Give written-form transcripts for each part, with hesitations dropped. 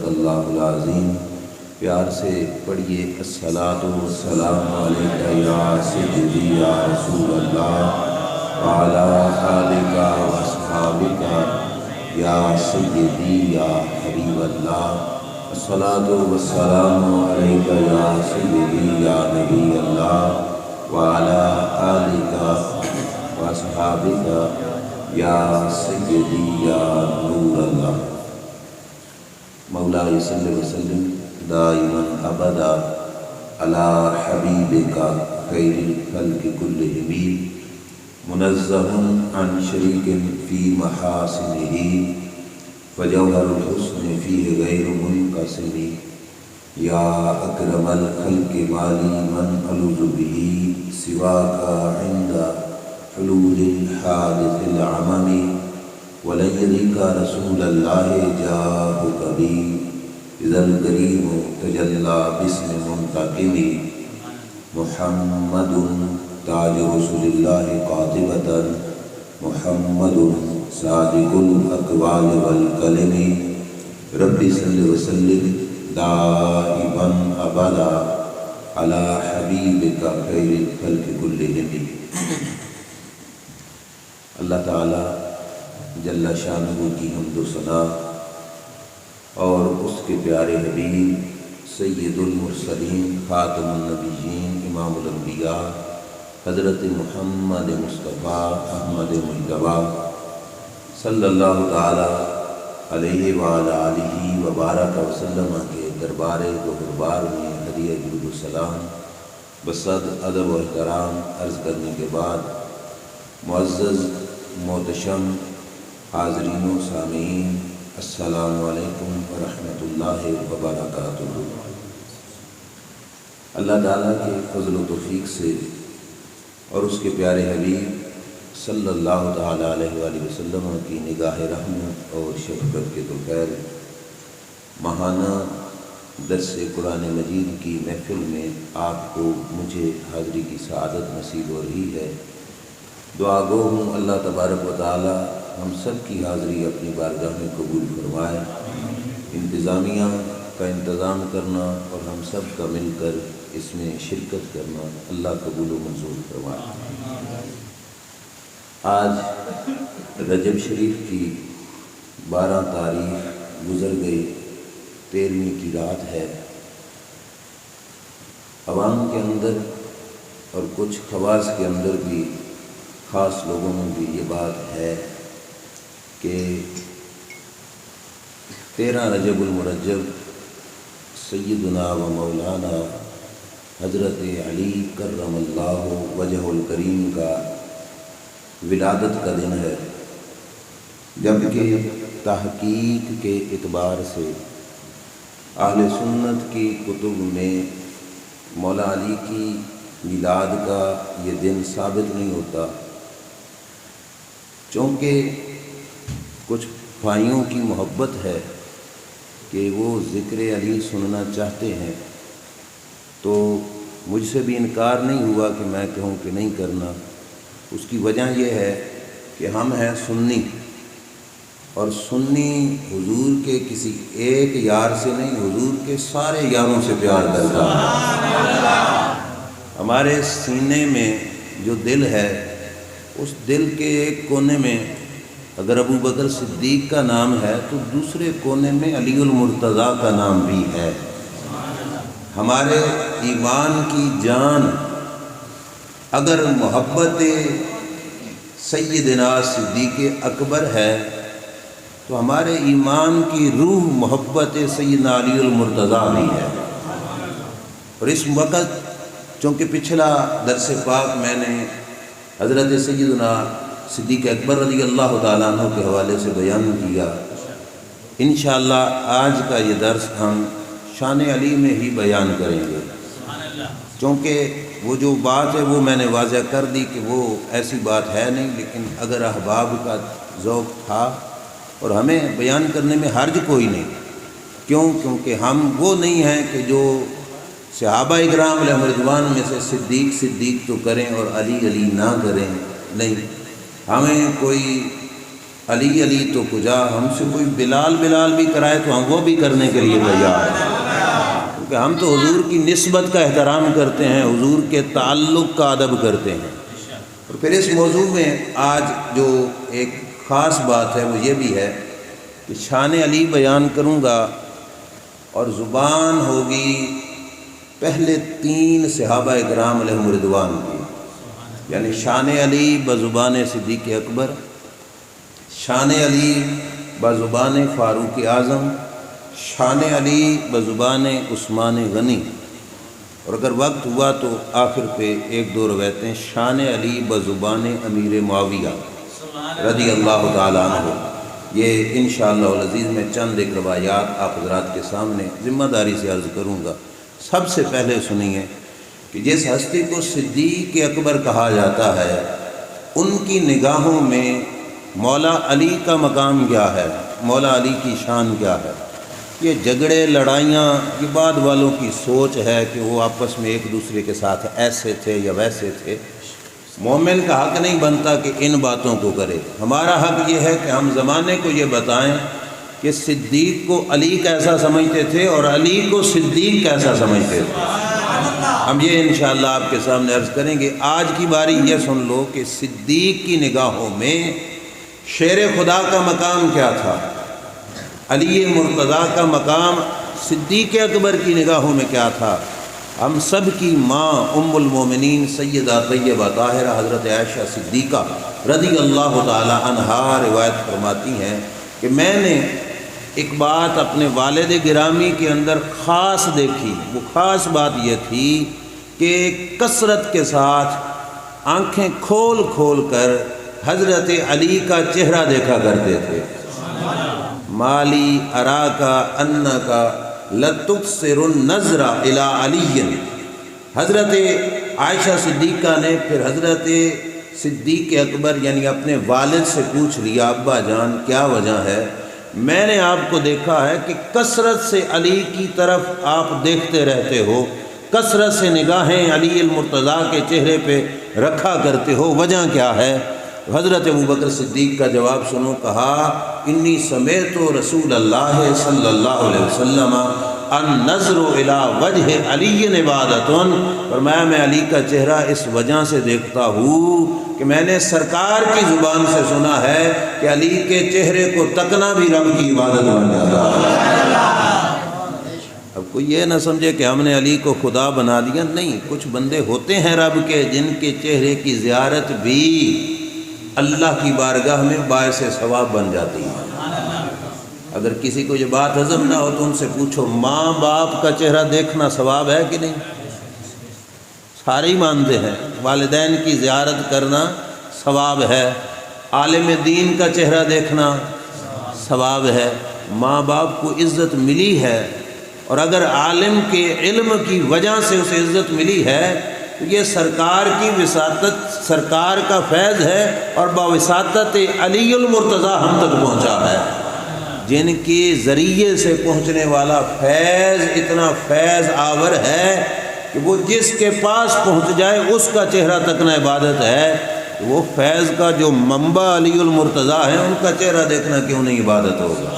اللہ العظیم پیار سے پڑھیے الصلاۃ والسلام علیک یا سیدی یا رسول اللہ وعلی آلک واصحابک یا سیدی یا حبیب اللہ الصلاۃ والسلام علیک یا سیدی یا نبی اللہ وعلی آلک واصحابک یا سیدی یا نور اللہ مولا صلی وسلم دائما ابدا علی حبیبک خیر الخلق کلہم منزہ عن شریک فی محاسنہ وجوہر الحسن فیہ غیر منقسم یا اکرم الخلق مالی من الوذ بہ سواک عند حلول الحادث العمم ولن يليك رسول الله جاءك به إذا الكريم تجلى باسم منتقم محمد تاج رسول الله قاطبة محمد صادق الأقوال والكلم رب صل وسلم دائما أبدا على حبيبك خير الخلق كلهم اللہ تعالی جل شانہ کی حمد و ثنا اور اس کے پیارے حبیب سید المرسلین خاتم النبیین امام الانبیاء حضرت محمد مصطفیٰ احمد مجتبیٰ صلی اللہ تعالی علیہ وعلی آلہ وبارک وسلم کے دربار گہربار میں ہدیہ درود و سلام بصد ادب و احترام عرض کرنے کے بعد معزز محتشم حاضرین و سامعین السلام علیکم ورحمۃ اللہ وبرکاتہ۔ اللہ تعالیٰ کے فضل و توفیق سے اور اس کے پیارے حبیب صلی اللہ تعالیٰ علیہ وآلہ وسلم کی نگاہ رحمت اور شفقت کے تو خیر ماہانہ درس قرآن مجید کی محفل میں آپ کو مجھے حاضری کی سعادت نصیب ہو رہی ہے۔ دعا گو ہوں اللہ تبارک و تعالی ہم سب کی حاضری اپنی بارگاہ میں قبول فرمائے، انتظامیہ کا انتظام کرنا اور ہم سب کا مل کر اس میں شرکت کرنا اللہ قبول و منظور فرمائے۔ آج رجب شریف کی 12 تاریخ گزر گئی، 13ویں کی رات ہے۔ عوام کے اندر اور کچھ خواص کے اندر بھی خاص لوگوں میں بھی یہ بات ہے کہ 13 رجب المرجب سیدنا و مولانا حضرت علی کرم اللہ وجہ الکریم کا ولادت کا دن ہے، جبکہ تحقیق کے اعتبار سے اہل سنت کی کتب میں مولا علی کی میلاد کا یہ دن ثابت نہیں ہوتا، چونکہ کچھ بھائیوں کی محبت ہے کہ وہ ذکر علی سننا چاہتے ہیں، تو مجھ سے بھی انکار نہیں ہوا کہ میں کہوں کہ نہیں کرنا۔ اس کی وجہ یہ ہے کہ ہم ہیں سنی، اور سنی حضور کے کسی ایک یار سے نہیں، حضور کے سارے یاروں سے پیار کرتا ہے۔ ہمارے سینے میں جو دل ہے، اس دل کے ایک کونے میں اگر ابو بکر صدیق کا نام ہے تو دوسرے کونے میں علی المرتضیٰ کا نام بھی ہے۔ ہمارے ایمان کی جان اگر محبت سیدنا صدیق اکبر ہے تو ہمارے ایمان کی روح محبت سیدنا علی المرتضیٰ بھی ہے۔ اور اس وقت چونکہ پچھلا درس پاک میں نے حضرت سیدنا صدیق اکبر رضی اللہ تعالیٰ عنہ کے حوالے سے بیان کیا، انشاءاللہ آج کا یہ درس ہم شان علی میں ہی بیان کریں گے، چونکہ وہ جو بات ہے وہ میں نے واضح کر دی کہ وہ ایسی بات ہے نہیں، لیکن اگر احباب کا ذوق تھا اور ہمیں بیان کرنے میں حرج کوئی نہیں، کیونکہ ہم وہ نہیں ہیں کہ جو صحابہ اکرام علیہم رضوان میں سے صدیق صدیق تو کریں اور علی علی نہ کریں، نہیں، ہمیں کوئی علی علی تو کجا، ہم سے کوئی بلال بھی کرائے تو ہم وہ بھی کرنے کے لیے تیار ہیں، کیونکہ ہم تو حضور کی نسبت کا احترام کرتے ہیں، حضور کے تعلق کا ادب کرتے ہیں۔ اور پھر اس موضوع میں آج جو ایک خاص بات ہے وہ یہ بھی ہے کہ شان علی بیان کروں گا، اور زبان ہوگی پہلے 3 صحابہ اکرام علیہم رضوان کی، یعنی شان علی بزبان صدیق اکبر، شان علی بزبان فاروق اعظم، شان علی بزبان عثمان غنی، اور اگر وقت ہوا تو آخر پہ 1-2 روایتیں شان علی بزبان امیر معاویہ رضی اللہ تعالیٰ عنہ۔ یہ انشاءاللہ العزیز میں چند ایک روایات آپ حضرات کے سامنے ذمہ داری سے عرض کروں گا۔ سب سے پہلے سنیے کہ جس ہستی کو صدیق اکبر کہا جاتا ہے، ان کی نگاہوں میں مولا علی کا مقام کیا ہے، مولا علی کی شان کیا ہے۔ یہ جھگڑے لڑائیاں یہ بعد والوں کی سوچ ہے کہ وہ آپس میں ایک دوسرے کے ساتھ ایسے تھے یا ویسے تھے۔ مومن کا حق نہیں بنتا کہ ان باتوں کو کرے، ہمارا حق یہ ہے کہ ہم زمانے کو یہ بتائیں کہ صدیق کو علی کیسا سمجھتے تھے اور علی کو صدیق کیسا سمجھتے تھے۔ ہم یہ انشاءاللہ آپ کے سامنے عرض کریں گے۔ آج کی باری یہ سن لو کہ صدیق کی نگاہوں میں شیر خدا کا مقام کیا تھا، علی مرتضیٰ کا مقام صدیق اکبر کی نگاہوں میں کیا تھا۔ ہم سب کی ماں ام المومنین سیدہ طیبہ طاہرہ حضرت عائشہ صدیقہ رضی اللہ تعالی عنہا روایت فرماتی ہیں کہ میں نے ایک بات اپنے والد گرامی کے اندر خاص دیکھی۔ وہ خاص بات یہ تھی کہ کثرت کے ساتھ آنکھیں کھول کھول کر حضرت علی کا چہرہ دیکھا کرتے تھے۔ مالی اراکا انکا لتبصر النظر الی علی، حضرت عائشہ صدیقہ نے پھر حضرت صدیق اکبر یعنی اپنے والد سے پوچھ لیا، ابا جان کیا وجہ ہے؟ میں نے آپ کو دیکھا ہے کہ کثرت سے علی کی طرف آپ دیکھتے رہتے ہو، کثرت سے نگاہیں علی المرتضیٰ کے چہرے پہ رکھا کرتے ہو، وجہ کیا ہے؟ حضرت ابوبکر صدیق کا جواب سنو، کہا انی سمیعت رسول اللہ صلی اللہ علیہ وسلم النظر الی وجہ علی عبادۃ، فرمایا میں علی کا چہرہ اس وجہ سے دیکھتا ہوں کہ میں نے سرکار کی زبان سے سنا ہے کہ علی کے چہرے کو تکنا بھی رب کی عبادت بن جاتا ہے۔ اب کوئی یہ نہ سمجھے کہ ہم نے علی کو خدا بنا دیا، نہیں، کچھ بندے ہوتے ہیں رب کے جن کے چہرے کی زیارت بھی اللہ کی بارگاہ میں باعث ثواب بن جاتی ہے۔ اگر کسی کو یہ بات ہضم نہ ہو تو ان سے پوچھو ماں باپ کا چہرہ دیکھنا ثواب ہے کہ نہیں؟ سارے ہی مانتے ہیں والدین کی زیارت کرنا ثواب ہے، عالم دین کا چہرہ دیکھنا ثواب ہے، ماں باپ کو عزت ملی ہے، اور اگر عالم کے علم کی وجہ سے اسے عزت ملی ہے تو یہ سرکار کی وساطت، سرکار کا فیض ہے، اور بواسطت علی المرتضیٰ ہم تک پہنچا ہے۔ جن کے ذریعے سے پہنچنے والا فیض اتنا فیض آور ہے کہ وہ جس کے پاس پہنچ جائے اس کا چہرہ تکنا عبادت ہے، وہ فیض کا جو منبع علی المرتضیٰ ہے ان کا چہرہ دیکھنا کیوں نہیں عبادت ہوگا؟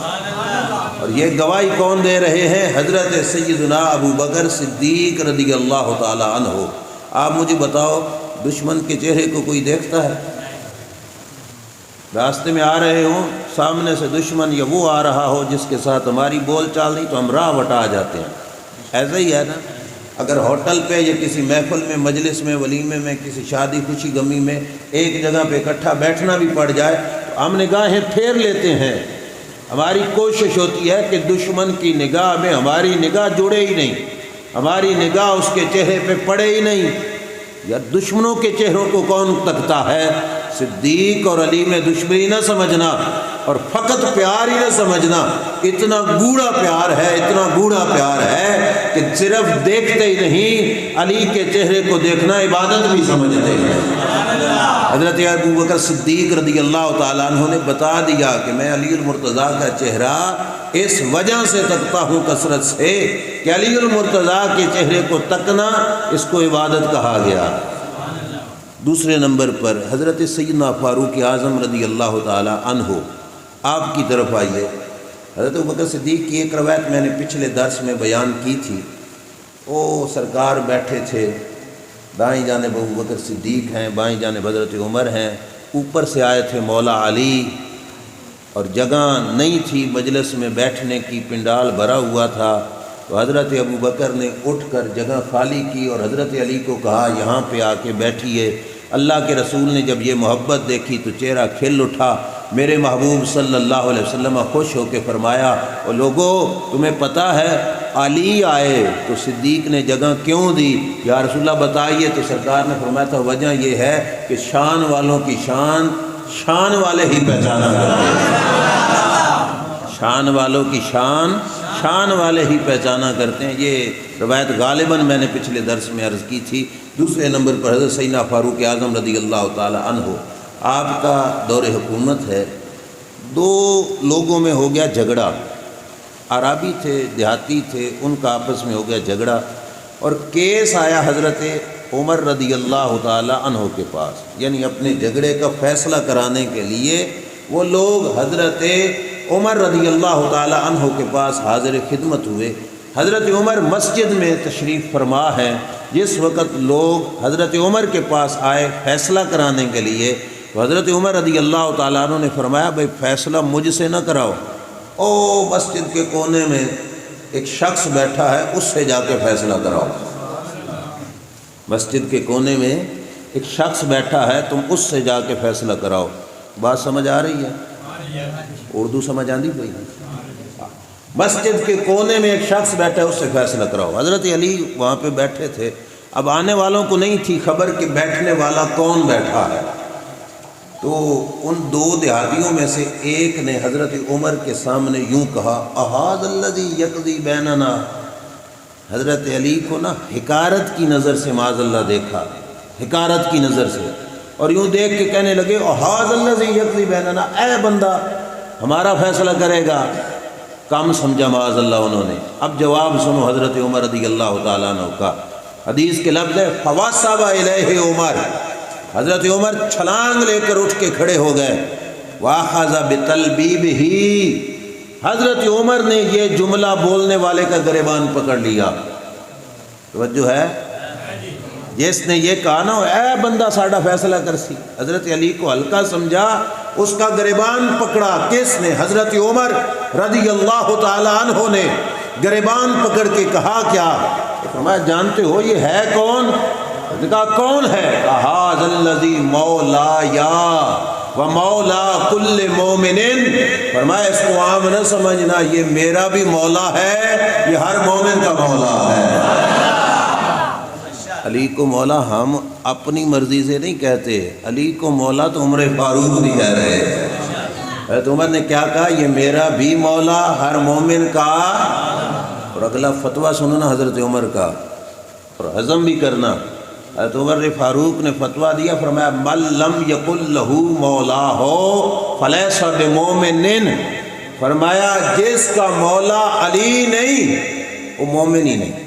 اور یہ گواہی کون دے رہے ہیں؟ حضرت سیدنا ابوبکر صدیق رضی اللہ تعالی عنہ۔ آپ مجھے بتاؤ دشمن کے چہرے کو کوئی دیکھتا ہے؟ راستے میں آ رہے ہوں، سامنے سے دشمن یا وہ آ رہا ہو جس کے ساتھ ہماری بول چال نہیں تو ہم راہ وٹا جاتے ہیں، ایسا ہی ہے نا؟ اگر ہوٹل پہ یا کسی محفل میں، مجلس میں، ولیمے میں، کسی شادی خوشی غمی میں ایک جگہ پہ اکٹھا بیٹھنا بھی پڑ جائے تو ہم نگاہیں پھیر لیتے ہیں۔ ہماری کوشش ہوتی ہے کہ دشمن کی نگاہ میں ہماری نگاہ جڑے ہی نہیں، ہماری نگاہ اس کے چہرے پہ پڑے ہی نہیں۔ یا دشمنوں کے چہروں کو کون تکتا ہے؟ صدیق اور علی میں دشمنی نہ سمجھنا اور فقط پیار ہی نہ سمجھنا، اتنا گوڑا پیار ہے، اتنا گوڑا پیار ہے کہ صرف دیکھتے ہی نہیں، علی کے چہرے کو دیکھنا عبادت بھی سمجھتے ہیں۔ حضرت ابوبکر صدیق رضی اللہ تعالیٰ عنہ نے بتا دیا کہ میں علی المرتضیٰ کا چہرہ اس وجہ سے تکتا ہوں کثرت سے کہ علی المرتضیٰ کے چہرے کو تکنا اس کو عبادت کہا گیا۔ دوسرے نمبر پر حضرت سیدنا فاروق اعظم رضی اللہ تعالی عنہ آپ کی طرف آئیے۔ حضرت ابوبکر صدیق کی ایک روایت میں نے پچھلے درس میں بیان کی تھی۔ وہ سرکار بیٹھے تھے، دائیں جانب ابوبکر صدیق ہیں، بائیں جانب حضرت عمر ہیں، اوپر سے آئے تھے مولا علی، اور جگہ نہیں تھی مجلس میں بیٹھنے کی، پنڈال بھرا ہوا تھا، تو حضرت ابوبکر نے اٹھ کر جگہ خالی کی اور حضرت علی کو کہا یہاں پہ آ کے بیٹھیے۔ اللہ کے رسول نے جب یہ محبت دیکھی تو چہرہ کھل اٹھا۔ میرے محبوب صلی اللہ علیہ وسلم خوش ہو کے فرمایا، او لوگو تمہیں پتہ ہے علی آئے تو صدیق نے جگہ کیوں دی؟ یا رسول اللہ بتائیے۔ تو سرکار نے فرمایا تھا وجہ یہ ہے کہ شان والوں کی شان شان والے ہی پہچانا کرتے ہیں، شان والوں کی شان شان والے ہی پہچانا کرتے ہیں۔ یہ روایت غالباً میں نے پچھلے درس میں عرض کی تھی۔ دوسرے نمبر پر حضرت سیدنا فاروق اعظم رضی اللہ تعالی عنہ، آپ کا دور حکومت ہے، دو لوگوں میں ہو گیا جھگڑا، عربی تھے، دیہاتی تھے، ان کا آپس میں ہو گیا جھگڑا، اور کیس آیا حضرت عمر رضی اللہ تعالی عنہ کے پاس، یعنی اپنے جھگڑے کا فیصلہ کرانے کے لیے وہ لوگ حضرت عمر رضی اللہ تعالی عنہ کے پاس حاضر خدمت ہوئے۔ حضرت عمر مسجد میں تشریف فرما ہے۔ جس وقت لوگ حضرت عمر کے پاس آئے فیصلہ کرانے کے لیے، تو حضرت عمر رضی اللہ تعالیٰ عنہ نے فرمایا بھائی فیصلہ مجھ سے نہ کراؤ، او مسجد کے کونے میں ایک شخص بیٹھا ہے اس سے جا کے فیصلہ کراؤ۔ مسجد کے کونے میں ایک شخص بیٹھا ہے، تم اس سے جا کے فیصلہ کراؤ۔ بات سمجھ آ رہی ہے؟ اردو سمجھ آندی کوئی؟ مسجد کے کونے میں ایک شخص بیٹھا ہے اس سے فیصلہ کراؤ۔ حضرت علی وہاں پہ بیٹھے تھے، اب آنے والوں کو نہیں تھی خبر کہ بیٹھنے والا کون بیٹھا ہے، تو ان دو دیہاتیوں میں سے ایک نے حضرت عمر کے سامنے یوں کہا احاذ الذی یقضی بیننا۔ حضرت علی کو نا حقارت کی نظر سے معاذ اللہ دیکھا، حقارت کی نظر سے، اور یوں دیکھ کے کہنے لگے احاذ الذی یقضی بیننا، اے بندہ ہمارا فیصلہ کرے گا، کم سمجھا معاذ اللہ انہوں نے۔ اب جواب سنو حضرت عمر رضی اللہ تعالیٰ عنہ کا، حدیث کے لفظ ہے فواسب الیہ عمر، حضرت عمر چھلانگ لے کر اٹھ کے کھڑے ہو گئے، واخذ بتلبیبہ، حضرت عمر نے یہ جملہ بولنے والے کا گریبان پکڑ لیا۔ توجہ ہے؟ جس نے یہ کہا نا اے بندہ ساڈا فیصلہ کر سی، حضرت علی کو ہلکا سمجھا، اس کا گریبان پکڑا۔ کس نے؟ حضرت عمر رضی اللہ تعالی عنہ نے گریبان پکڑ کے کہا کیا؟ فرمایا جانتے ہو یہ ہے کون؟ کہا کون ہے؟ احاذ الذی مولایا و مولا کل مومن، فرمایا اس کو عام نہ سمجھنا، یہ میرا بھی مولا ہے، یہ ہر مومن کا مولا ہے۔ علی کو مولا ہم اپنی مرضی سے نہیں کہتے، علی کو مولا تو عمر فاروق بھی کہہ رہے ہیں۔ حضرت عمر نے کیا کہا؟ یہ میرا بھی مولا ہر مومن کا، اور اگلا فتویٰ سننا حضرت عمر کا اور ہضم بھی کرنا۔ حضرت عمر فاروق نے فتویٰ دیا، فرمایا من لم یقل لہ مولا ہو فلیس بمومن، فرمایا جس کا مولا علی نہیں وہ مومن ہی نہیں،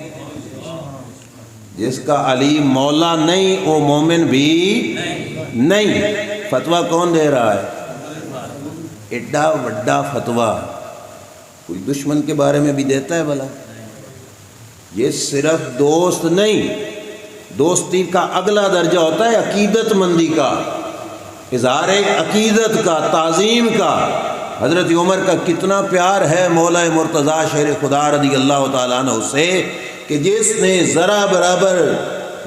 جس کا علی مولا نہیں وہ مومن بھی نہیں۔ فتویٰ کون دے رہا ہے؟ ایڈا وڈا فتویٰ کوئی دشمن کے بارے میں بھی دیتا ہے بھلا؟ یہ صرف دوست نہیں، دوستی کا اگلا درجہ ہوتا ہے عقیدت مندی کا، اظہار عقیدت کا، تعظیم کا۔ حضرت عمر کا کتنا پیار ہے مولا مرتضیٰ شیر خدا رضی اللہ تعالیٰ عنہ سے، کہ جس نے ذرا برابر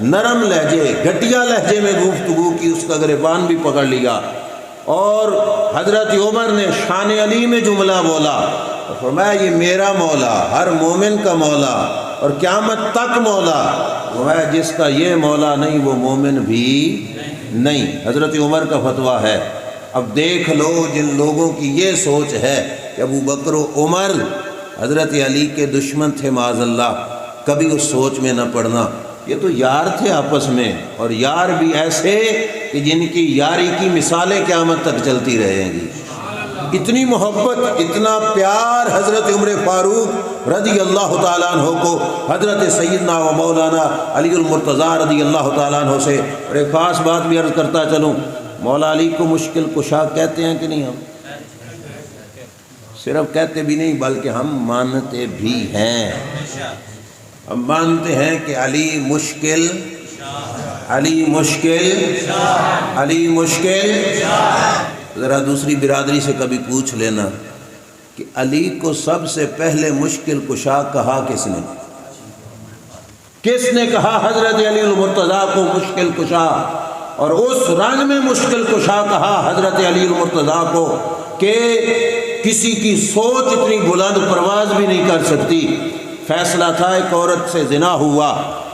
نرم لہجے گھٹیا لہجے میں گفتگو کی اس کا گریبان بھی پکڑ لیا، اور حضرت عمر نے شان علی میں جملہ بولا، فرمایا یہ میرا مولا ہر مومن کا مولا اور قیامت تک مولا، فرمایا جس کا یہ مولا نہیں وہ مومن بھی نہیں۔ حضرت عمر کا فتویٰ ہے۔ اب دیکھ لو جن لوگوں کی یہ سوچ ہے کہ ابو بکر و عمر حضرت علی کے دشمن تھے معاذ اللہ، کبھی اس سوچ میں نہ پڑنا۔ یہ تو یار تھے آپس میں، اور یار بھی ایسے کہ جن کی یاری کی مثالیں قیامت تک چلتی رہیں گی۔ اتنی محبت، اتنا پیار حضرت عمر فاروق رضی اللہ تعالیٰ عنہ کو حضرت سیدنا و مولانا علی المرتضیٰ رضی اللہ تعالیٰ عنہ سے۔ اور ایک خاص بات بھی عرض کرتا چلوں، مولا علی کو مشکل کشا کہتے ہیں کہ نہیں؟ ہم صرف کہتے بھی نہیں بلکہ ہم مانتے بھی ہیں۔ ہم مانتے ہیں کہ علی مشکل، علی مشکل، علی مشکل۔ ذرا دوسری برادری سے کبھی پوچھ لینا کہ علی کو سب سے پہلے مشکل کشا کہا کس نے؟ کس نے کہا حضرت علی المرتضیٰ کو مشکل کشا؟ اور اس رنگ میں مشکل کشا کہا حضرت علی المرتضیٰ کو کہ کسی کی سوچ اتنی بلند پرواز بھی نہیں کر سکتی۔ فیصلہ تھا، ایک عورت سے زنا ہوا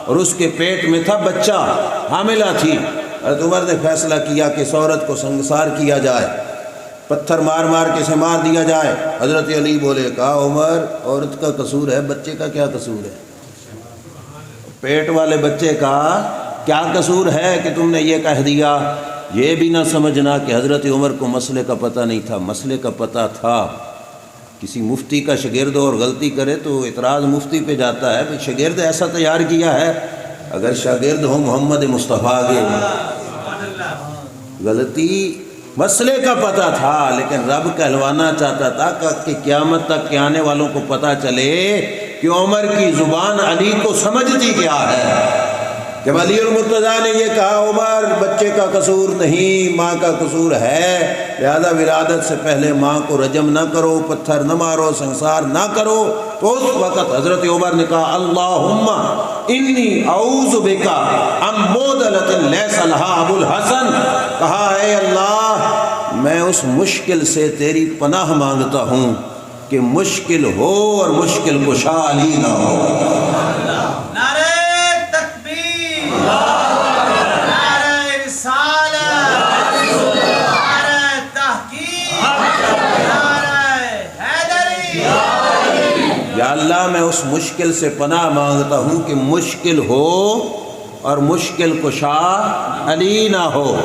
اور اس کے پیٹ میں تھا بچہ، حاملہ تھی۔ حضرت عمر نے فیصلہ کیا کہ اس عورت کو سنگسار کیا جائے، پتھر مار مار کے اسے مار دیا جائے۔ حضرت علی بولے، کہا عمر عورت کا قصور ہے، بچے کا کیا قصور ہے؟ پیٹ والے بچے کا کیا قصور ہے کہ تم نے یہ کہہ دیا؟ یہ بھی نہ سمجھنا کہ حضرت عمر کو مسئلے کا پتہ نہیں تھا، مسئلے کا پتہ تھا۔ کسی مفتی کا شاگرد اور غلطی کرے تو اعتراض مفتی پہ جاتا ہے، بھئی شاگرد ایسا تیار کیا ہے۔ اگر شاگرد ہو محمد مصطفیٰ کے، غلطی مسئلے کا پتہ تھا لیکن رب کہلوانا چاہتا تھا کہ قیامت تک کے آنے والوں کو پتہ چلے کہ عمر کی زبان علی کو سمجھتی کیا ہے۔ جب علی المرتضیٰ نے یہ کہا عمر بچے کا قصور نہیں، ماں کا قصور ہے، لہذا ولادت سے پہلے ماں کو رجم نہ کرو، پتھر نہ مارو، سنسار نہ کرو، تو اس وقت حضرت عمر نے کہا اللہم انی اعوذ بک ام مودلۃ لیس لہا ابو الحسن، کہا اے اللہ میں اس مشکل سے تیری پناہ مانگتا ہوں کہ مشکل ہو اور مشکل کشا علی نہ ہو۔ یا اللہ میں اس مشکل سے پناہ مانگتا ہوں کہ مشکل ہو اور مشکل کشا علی نہ ہو۔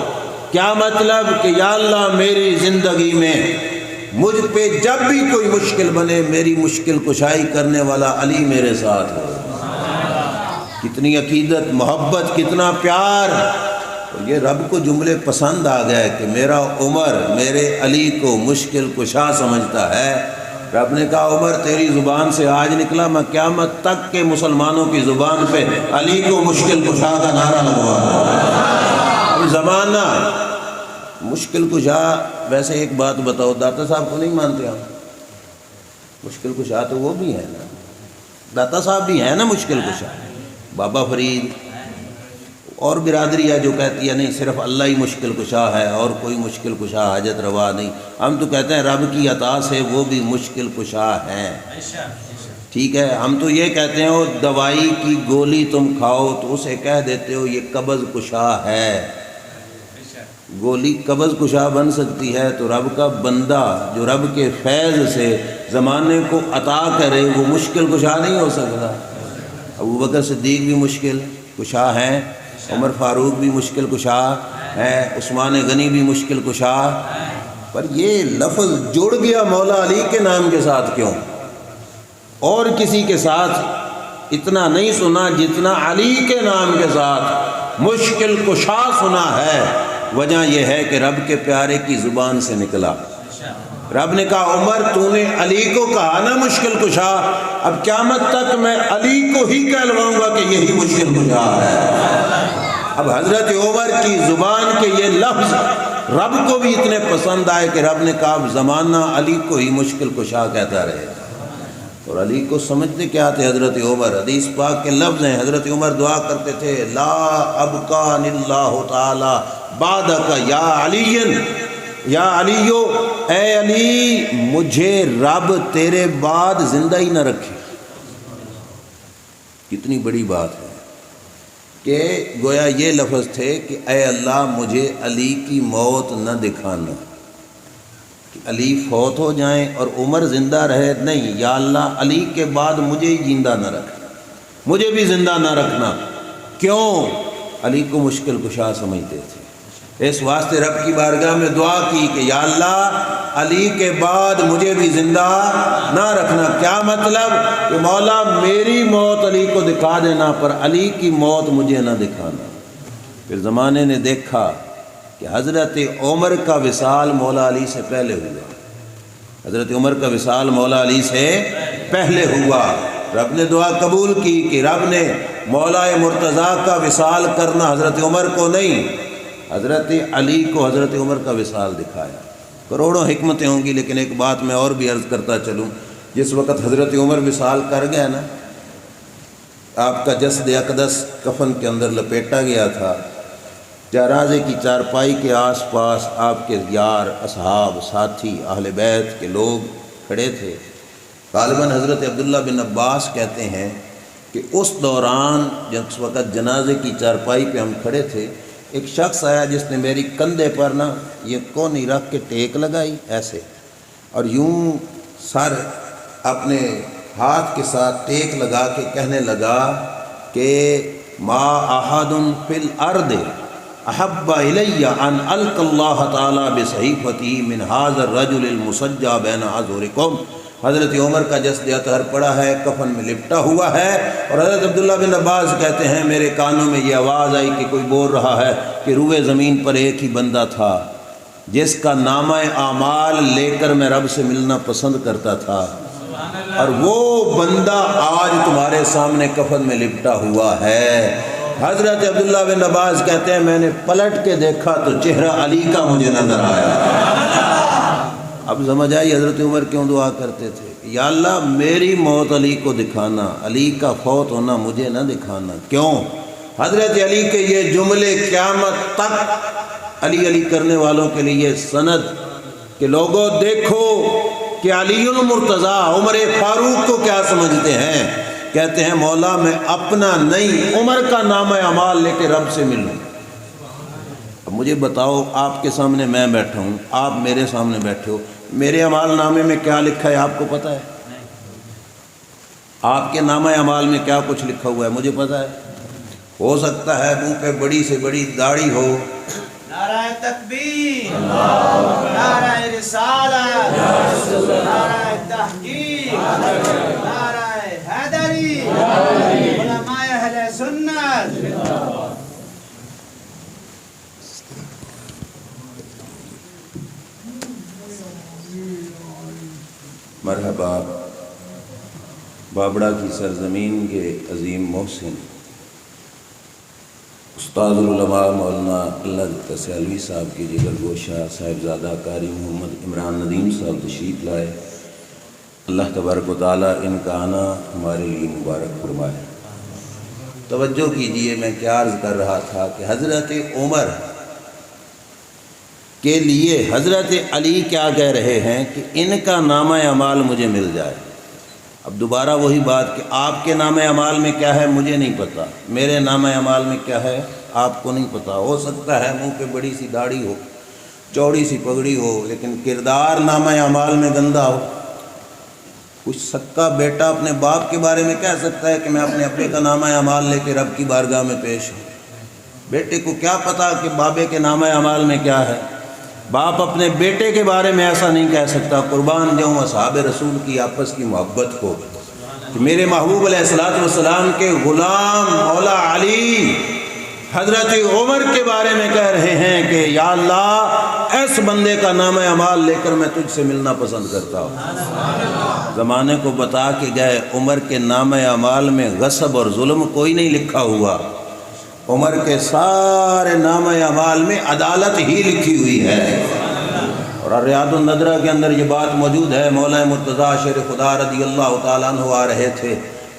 کیا مطلب کہ یا اللہ میری زندگی میں مجھ پہ جب بھی کوئی مشکل بنے میری مشکل کشائی کرنے والا علی میرے ساتھ ہو۔ کتنی عقیدت، محبت، کتنا پیار! اور یہ رب کو جملے پسند آ گئے کہ میرا عمر میرے علی کو مشکل کشا سمجھتا ہے۔ رب نے کہا عمر تیری زبان سے آج نکلا، میں قیامت تک کے مسلمانوں کی زبان پہ علی کو مشکل کشا کا نعرہ لگوا۔ اب زمانہ مشکل کشا، ویسے ایک بات بتاؤ، داتا صاحب کو نہیں مانتے ہم؟ مشکل کشا تو وہ بھی ہے نا، داتا صاحب بھی ہیں نا مشکل کشا، بابا فرید اور برادری ہے جو کہتی ہے نہیں صرف اللہ ہی مشکل کشا ہے اور کوئی مشکل کشا حاجت روا نہیں۔ ہم تو کہتے ہیں رب کی عطا سے وہ بھی مشکل کشا ہے۔ ٹھیک ہے، ہم تو یہ کہتے ہیں وہ دوائی کی گولی تم کھاؤ تو اسے کہہ دیتے ہو یہ قبض کشا ہے۔ گولی قبض کشا بن سکتی ہے تو رب کا بندہ جو رب کے فیض سے زمانے کو عطا کرے وہ مشکل کشا نہیں ہو سکتا۔ ابوبکر صدیق بھی مشکل کشا ہیں، عمر فاروق بھی مشکل کشا ہے، عثمان غنی بھی مشکل کشا، پر یہ لفظ جڑ گیا مولا علی کے نام کے ساتھ کیوں؟ اور کسی کے ساتھ اتنا نہیں سنا جتنا علی کے نام کے ساتھ مشکل کشا سنا ہے۔ وجہ یہ ہے کہ رب کے پیارے کی زبان سے نکلا۔ رب نے کہا عمر تو نے علی کو کہا نا مشکل کشا، اب قیامت تک میں علی کو ہی کہلواؤں گا کہ یہی مشکل کشا ہے۔ اب حضرت عمر کی زبان کے یہ لفظ رب کو بھی اتنے پسند آئے کہ رب نے کہا اب زمانہ علی کو ہی مشکل کشا کہتا رہے۔ اور علی کو سمجھتے کیا تھے حضرت عمر؟ حدیث پاک کے لفظ ہیں، حضرت عمر دعا کرتے تھے لا ابقان اللہ تعالی بعدک یا علی، یا علیو اے علی مجھے رب تیرے بعد زندہ ہی نہ رکھے۔ کتنی بڑی بات ہے کہ گویا یہ لفظ تھے کہ اے اللہ مجھے علی کی موت نہ دکھانا، کہ علی فوت ہو جائیں اور عمر زندہ رہے، نہیں، یا اللہ علی کے بعد مجھے ہی زندہ نہ رکھنا، مجھے بھی زندہ نہ رکھنا۔ کیوں؟ علی کو مشکل کشا سمجھتے تھے، اس واسطے رب کی بارگاہ میں دعا کی کہ یا اللہ علی کے بعد مجھے بھی زندہ نہ رکھنا۔ کیا مطلب؟ کہ مولا میری موت علی کو دکھا دینا پر علی کی موت مجھے نہ دکھانا۔ پھر زمانے نے دیکھا کہ حضرت عمر کا وصال مولا علی سے پہلے ہوا، حضرت عمر کا وصال مولا علی سے پہلے ہوا۔ رب نے دعا قبول کی کہ رب نے مولا مرتضیٰ کا وصال کرنا حضرت عمر کو نہیں، حضرت علی کو حضرت عمر کا وصال دکھایا۔ کروڑوں حکمتیں ہوں گی، لیکن ایک بات میں اور بھی عرض کرتا چلوں۔ جس وقت حضرت عمر وصال کر گیا نا، آپ کا جسد اقدس کفن کے اندر لپیٹا گیا تھا، جنازے کی چارپائی کے آس پاس آپ کے یار، اصحاب، ساتھی، اہل بیت کے لوگ کھڑے تھے۔ غالباً حضرت عبداللہ بن عباس کہتے ہیں کہ اس دوران جس وقت جنازے کی چارپائی پہ ہم کھڑے تھے، ایک شخص آیا جس نے میری کندھے پر نا یہ کونی رکھ کے ٹیک لگائی ایسے، اور یوں سر اپنے ہاتھ کے ساتھ ٹیک لگا کے کہنے لگا کہ ما احد فی الارض احب الی ان الق اللہ تعالی بصحیفتی من هذا الرجل المسجى بین اظہرکم۔ حضرت عمر کا جسد اطہر پڑا ہے، کفن میں لپٹا ہوا ہے، اور حضرت عبداللہ بن عباس کہتے ہیں میرے کانوں میں یہ آواز آئی کہ کوئی بول رہا ہے کہ روئے زمین پر ایک ہی بندہ تھا جس کا نامہ اعمال لے کر میں رب سے ملنا پسند کرتا تھا، اور وہ بندہ آج تمہارے سامنے کفن میں لپٹا ہوا ہے۔ حضرت عبداللہ بن عباس کہتے ہیں میں نے پلٹ کے دیکھا تو چہرہ علی کا مجھے نظر آیا۔ اب سمجھ آئی حضرت عمر کیوں دعا کرتے تھے، یا اللہ میری موت علی کو دکھانا، علی کا فوت ہونا مجھے نہ دکھانا۔ کیوں؟ حضرت علی کے یہ جملے قیامت تک علی علی کرنے والوں کے لیے سند کہ لوگوں دیکھو کہ علی المرتضیٰ عمر فاروق کو کیا سمجھتے ہیں۔ کہتے ہیں مولا میں اپنا نہیں عمر کا نامہ اعمال لے کے رب سے ملوں۔ اب مجھے بتاؤ، آپ کے سامنے میں بیٹھا ہوں، آپ میرے سامنے بیٹھے ہو، میرے اعمال نامے میں کیا لکھا ہے آپ کو پتہ ہے؟ آپ کے نامہ اعمال میں کیا کچھ لکھا ہوا ہے مجھے پتہ ہے۔ ہو سکتا ہے منہ پہ بڑی سے بڑی داڑھی ہو، نعرہ تکبیر، نعرہ رسالت، نعرہ تحقیق، نعرہ حیدری، علماء اہل سنت۔ مرحبا بابڑا کی سرزمین کے عظیم محسن استاد العلماء مولانا اللہ تسالوی صاحب کی جگر گوشہ صاحبزادہ قاری محمد عمران ندیم صاحب تشریف لائے۔ اللہ تبارک و تعالیٰ ان کا آنا ہمارے لیے مبارک فرمائے۔ توجہ کیجئے، میں کیا عرض کر رہا تھا کہ حضرت عمر کے لیے حضرت علی کیا کہہ رہے ہیں کہ ان کا نامہ اعمال مجھے مل جائے۔ اب دوبارہ وہی بات کہ آپ کے نامہ اعمال میں کیا ہے مجھے نہیں پتہ، میرے نامہ اعمال میں کیا ہے آپ کو نہیں پتہ۔ ہو سکتا ہے منہ پہ بڑی سی داڑھی ہو، چوڑی سی پگڑی ہو، لیکن کردار نامہ اعمال میں گندہ ہو۔ کچھ سکا بیٹا اپنے باپ کے بارے میں کہہ سکتا ہے کہ میں اپنے ابے کا نامہ اعمال لے کے رب کی بارگاہ میں پیش ہوں۔ بیٹے کو کیا پتہ کہ بابے کے نامہ اعمال میں کیا ہے۔ باپ اپنے بیٹے کے بارے میں ایسا نہیں کہہ سکتا۔ قربان جاؤں اصحاب رسول کی آپس کی محبت کو کہ میرے محبوب علیہ الصلوۃ والسلام کے غلام مولا علی حضرت عمر کے بارے میں کہہ رہے ہیں کہ یا اللہ اس بندے کا نامہ اعمال لے کر میں تجھ سے ملنا پسند کرتا ہوں۔ زمانے کو بتا کے گئے عمر کے نامہ اعمال میں غصب اور ظلم کوئی نہیں لکھا ہوا، عمر کے سارے نامہ اعمال میں عدالت ہی لکھی ہوئی ہے۔ اور ریاض الندرہ کے اندر یہ بات موجود ہے، مولا مرتضیٰ شیر خدا رضی اللہ تعالیٰ عنہ آ رہے تھے،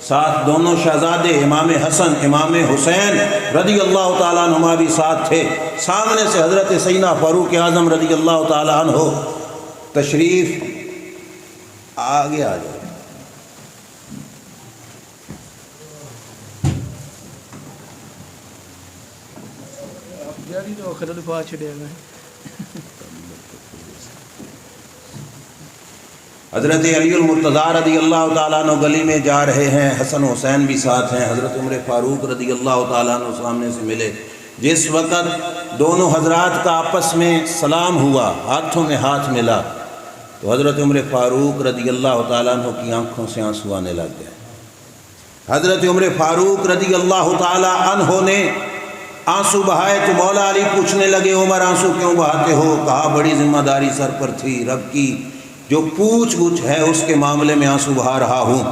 ساتھ دونوں شہزادے امام حسن امام حسین رضی اللہ تعالیٰ عنہما بھی ساتھ تھے، سامنے سے حضرت سیدنا فاروق اعظم رضی اللہ تعالیٰ عنہ تشریف آگے آ جائے۔ حضرت علی المرتضیٰ رضی اللہ تعالیٰ عنہ گلی میں جا رہے ہیں، حسن حسین بھی ساتھ ہیں، حضرت عمر فاروق رضی اللہ تعالیٰ عنہ سامنے سے ملے۔ جس وقت دونوں حضرات کا آپس میں سلام ہوا، ہاتھوں میں ہاتھ ملا، تو حضرت عمر فاروق رضی اللہ تعالیٰ عنہ کی آنکھوں سے آنسو آنے لگ گئے۔ حضرت عمر فاروق رضی اللہ تعالیٰ عنہ نے آنسو بہائے تو مولا علی پوچھنے لگے عمر آنسو کیوں بہاتے ہو؟ کہا بڑی ذمہ داری سر پر تھی، رب کی جو پوچھ گچھ ہے اس کے معاملے میں آنسو بہا رہا ہوں۔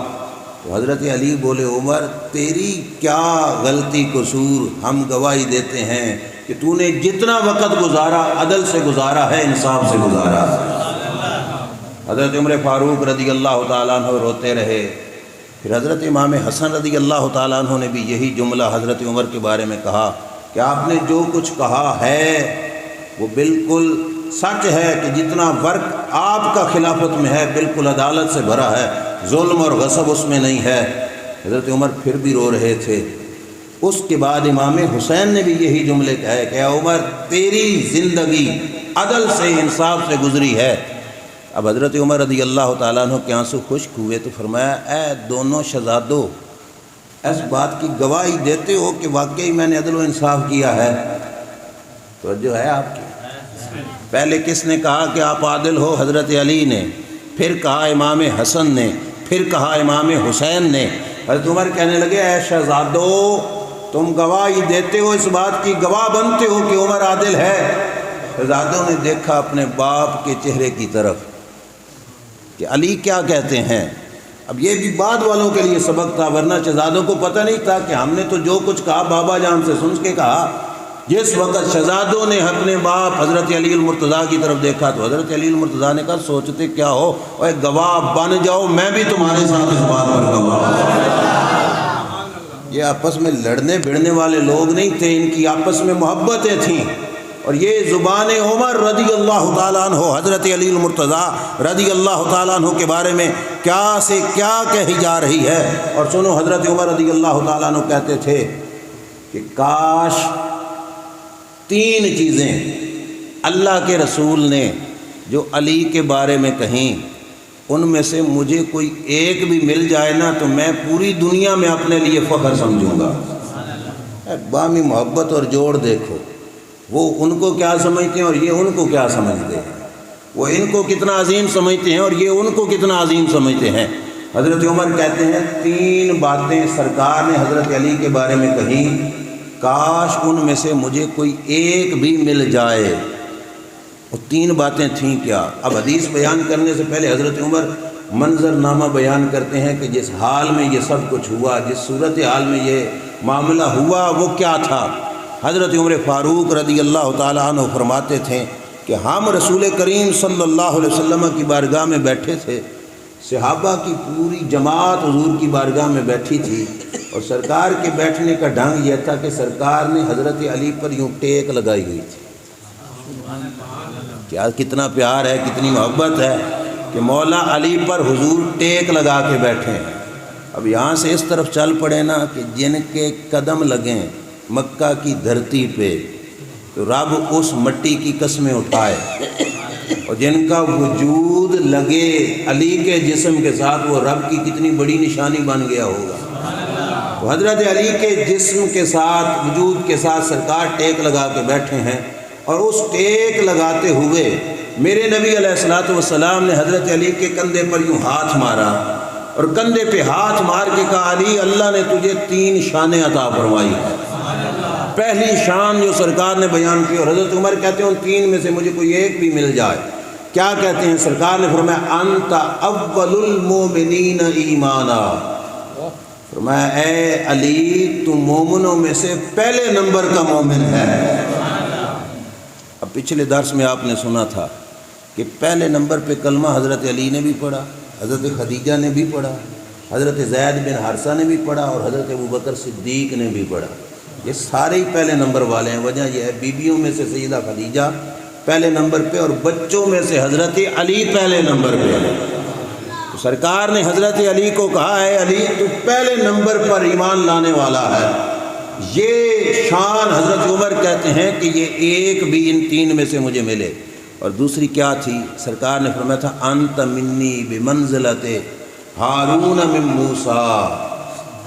تو حضرت علی بولے عمر تیری کیا غلطی قصور، ہم گواہی دیتے ہیں کہ تو نے جتنا وقت گزارا عدل سے گزارا ہے، انصاف سے گزارا ہے۔ حضرت عمر فاروق رضی اللہ تعالیٰ عنہ روتے رہے۔ پھر حضرت امام حسن رضی اللہ تعالیٰ عنہ نے بھی یہی جملہ حضرت عمر کے بارے میں کہا کہ آپ نے جو کچھ کہا ہے وہ بالکل سچ ہے کہ جتنا ورق آپ کا خلافت میں ہے بالکل عدالت سے بھرا ہے، ظلم اور غصب اس میں نہیں ہے۔ حضرت عمر پھر بھی رو رہے تھے۔ اس کے بعد امام حسین نے بھی یہی جملے کہے کہ اے عمر تیری زندگی عدل سے انصاف سے گزری ہے۔ اب حضرت عمر رضی اللہ تعالیٰ عنہ کے آنسو خشک ہوئے تو فرمایا اے دونوں شہزادوں، اس بات کی گواہی دیتے ہو کہ واقعی میں نے عدل و انصاف کیا ہے؟ توجہ ہے آپ کی؟ پہلے کس نے کہا کہ آپ عادل ہو؟ حضرت علی نے، پھر کہا امام حسن نے، پھر کہا امام حسین نے۔ حضرت عمر کہنے لگے اے شہزادو تم گواہی دیتے ہو، اس بات کی گواہ بنتے ہو کہ عمر عادل ہے؟ شہزادوں نے دیکھا اپنے باپ کے چہرے کی طرف کہ علی کیا کہتے ہیں۔ اب یہ بھی بعد والوں کے لیے سبق تھا، ورنہ شہزادوں کو پتہ نہیں تھا کہ ہم نے تو جو کچھ کہا بابا جان سے سن کے کہا۔ جس وقت شہزادوں نے اپنے باپ حضرت علی المرتضیٰ کی طرف دیکھا تو حضرت علی المرتضیٰ نے کہا سوچتے کیا ہو، اور گواہ بن جاؤ، میں بھی تمہارے ساتھ اس بات پر گواہ ہوں۔ یہ آپس میں لڑنے بھڑنے والے لوگ نہیں تھے، ان کی آپس میں محبتیں تھیں، اور یہ زبان عمر رضی اللہ تعالیٰ عنہ حضرت علی المرتضیٰ رضی اللہ تعالیٰ عنہ کے بارے میں کیا سے کیا کہی جا رہی ہے۔ اور سنو، حضرت عمر رضی اللہ تعالیٰ عنہ کہتے تھے کہ کاش 3 چیزیں اللہ کے رسول نے جو علی کے بارے میں کہیں ان میں سے مجھے کوئی ایک بھی مل جائے نا تو میں پوری دنیا میں اپنے لیے فخر سمجھوں گا۔ باہمی محبت اور جوڑ دیکھو، وہ ان کو کیا سمجھتے ہیں اور یہ ان کو کیا سمجھتے ہیں، وہ ان کو کتنا عظیم سمجھتے ہیں اور یہ ان کو کتنا عظیم سمجھتے ہیں۔ حضرت عمر کہتے ہیں 3 باتیں سرکار نے حضرت علی کے بارے میں کہیں، کاش ان میں سے مجھے کوئی ایک بھی مل جائے۔ وہ 3 باتیں تھیں کیا؟ اب حدیث بیان کرنے سے پہلے حضرت عمر منظر نامہ بیان کرتے ہیں کہ جس حال میں یہ سب کچھ ہوا، جس صورت حال میں یہ معاملہ ہوا وہ کیا تھا۔ حضرت عمر فاروق رضی اللہ تعالیٰ عنہ فرماتے تھے کہ ہم رسول کریم صلی اللہ علیہ وسلم کی بارگاہ میں بیٹھے تھے، صحابہ کی پوری جماعت حضور کی بارگاہ میں بیٹھی تھی، اور سرکار کے بیٹھنے کا ڈھنگ یہ تھا کہ سرکار نے حضرت علی پر یوں ٹیک لگائی ہوئی تھی۔ کیا کتنا پیار ہے، کتنی محبت ہے کہ مولا علی پر حضور ٹیک لگا کے بیٹھے ہیں۔ اب یہاں سے اس طرف چل پڑے نا کہ جن کے قدم لگیں مکہ کی دھرتی پہ تو رب اس مٹی کی قسمیں اٹھائے، اور جن کا وجود لگے علی کے جسم کے ساتھ وہ رب کی کتنی بڑی نشانی بن گیا ہوگا۔ تو حضرت علی کے جسم کے ساتھ، وجود کے ساتھ سرکار ٹیک لگا کے بیٹھے ہیں، اور اس ٹیک لگاتے ہوئے میرے نبی علیہ الصلوۃ والسلام نے حضرت علی کے کندھے پر یوں ہاتھ مارا، اور کندھے پہ ہاتھ مار کے کہا علی اللہ نے تجھے 3 شانیں عطا فرمائی ہیں۔ پہلی شان جو سرکار نے بیان کی، اور حضرت عمر کہتے ہیں ان 3 میں سے مجھے کوئی ایک بھی مل جائے۔ کیا کہتے ہیں؟ سرکار نے فرمایا انت اول المومنین ایمانا، فرمایا اے علی تم مومنوں میں سے پہلے نمبر کا مومن ہے۔ اب پچھلے درس میں آپ نے سنا تھا کہ پہلے نمبر پہ کلمہ حضرت علی نے بھی پڑھا، حضرت خدیجہ نے بھی پڑھا، حضرت زید بن حارثہ نے بھی پڑھا، اور حضرت ابوبکر صدیق نے بھی پڑھا۔ یہ سارے ہی پہلے نمبر والے ہیں۔ وجہ یہ ہے بیویوں میں سے سیدہ خدیجہ پہلے نمبر پہ، اور بچوں میں سے حضرت علی پہلے نمبر پہ ہے۔ تو سرکار نے حضرت علی کو کہا ہے علی تو پہلے نمبر پر ایمان لانے والا ہے۔ یہ شان حضرت عمر کہتے ہیں کہ یہ ایک بھی ان 3 میں سے مجھے ملے۔ اور دوسری کیا تھی؟ سرکار نے فرمایا تھا انت منی بمنزلت ہارون من موسیٰ،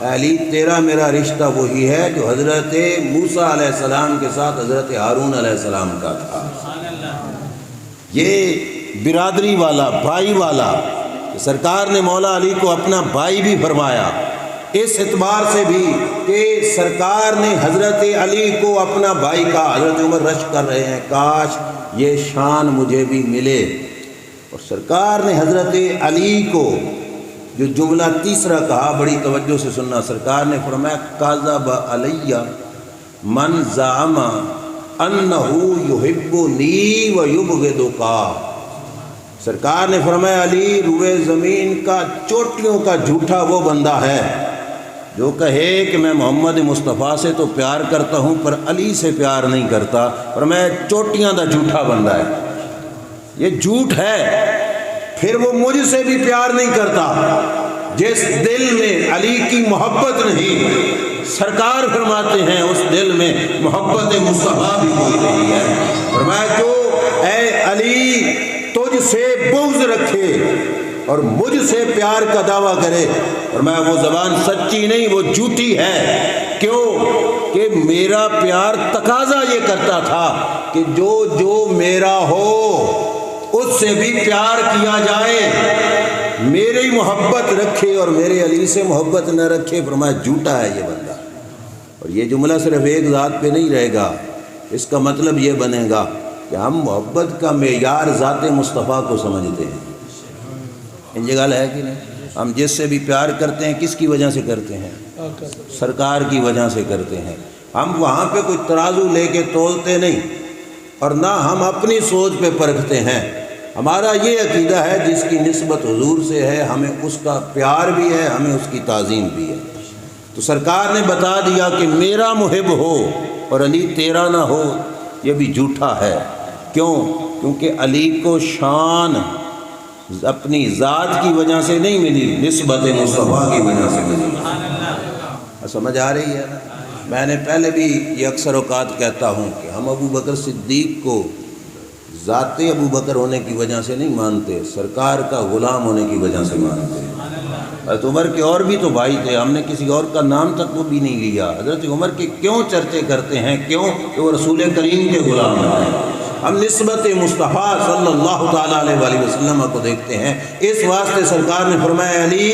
علی تیرا میرا رشتہ وہی ہے جو حضرت موسیٰ علیہ السلام کے ساتھ حضرت ہارون علیہ السلام کا تھا۔ یہ برادری والا، بھائی والا، سرکار نے مولا علی کو اپنا بھائی بھی فرمایا، اس اعتبار سے بھی کہ سرکار نے حضرت علی کو اپنا بھائی کہا۔ حضرت عمر رشک کر رہے ہیں کاش یہ شان مجھے بھی ملے۔ اور سرکار نے حضرت علی کو جو جملہ تیسرا کہا بڑی توجہ سے سننا، سرکار نے فرمایا کذب علیہ من زعم انہ یحبنی ویبغضک۔ سرکار نے فرمایا علی روئے زمین کا چوٹیوں کا جھوٹا وہ بندہ ہے جو کہے کہ میں محمد مصطفیٰ سے تو پیار کرتا ہوں پر علی سے پیار نہیں کرتا، اور میں چوٹیاں دا جھوٹا بندہ ہے، یہ جھوٹ ہے۔ پھر وہ مجھ سے بھی پیار نہیں کرتا، جس دل میں علی کی محبت نہیں، سرکار فرماتے ہیں اس دل میں محبت مصطفیٰ بھی کوئی نہیں ہے۔ فرمایا جو اے علی تجھ سے بغض رکھے اور مجھ سے پیار کا دعویٰ کرے، فرمایا وہ زبان سچی نہیں، وہ جھوٹی ہے۔ کیوں کہ میرا پیار تقاضا یہ کرتا تھا کہ جو جو میرا ہو اس سے بھی پیار کیا جائے، میری محبت رکھے اور میرے علی سے محبت نہ رکھے، فرمایا جھوٹا ہے یہ بندہ۔ اور یہ جملہ صرف ایک ذات پہ نہیں رہے گا، اس کا مطلب یہ بنے گا کہ ہم محبت کا معیار ذات مصطفیٰ کو سمجھتے ہیں۔ ان جگہ ہے کہ نہیں؟ ہم جس سے بھی پیار کرتے ہیں کس کی وجہ سے کرتے ہیں؟ سرکار کی وجہ سے کرتے ہیں۔ ہم وہاں پہ کوئی ترازو لے کے تولتے نہیں، اور نہ ہم اپنی سوچ پہ پرکھتے ہیں۔ ہمارا یہ عقیدہ ہے جس کی نسبت حضور سے ہے، ہمیں اس کا پیار بھی ہے، ہمیں اس کی تعظیم بھی ہے۔ تو سرکار نے بتا دیا کہ میرا محب ہو اور علی تیرا نہ ہو، یہ بھی جھوٹا ہے۔ کیوں؟ کیونکہ علی کو شان اپنی ذات کی وجہ سے نہیں ملی، نسبت مصطفیٰ کی وجہ سے ملی۔ سمجھ آ رہی ہے نا؟ میں نے پہلے بھی یہ اکثر اوقات کہتا ہوں کہ ہم ابو بکر صدیق کو ذات ابو بکر ہونے کی وجہ سے نہیں مانتے، سرکار کا غلام ہونے کی وجہ سے مانتے۔ حضرت عمر کے اور بھی تو بھائی تھے، ہم نے کسی اور کا نام تک وہ بھی نہیں لیا۔ حضرت عمر کے کیوں چرچے کرتے ہیں؟ کیوں کہ وہ رسول کریم کے غلام ہیں۔ ہم نسبت مصطفیٰ صلی اللہ تعالیٰ علیہ وسلم کو دیکھتے ہیں۔ اس واسطے سرکار نے فرمایا علی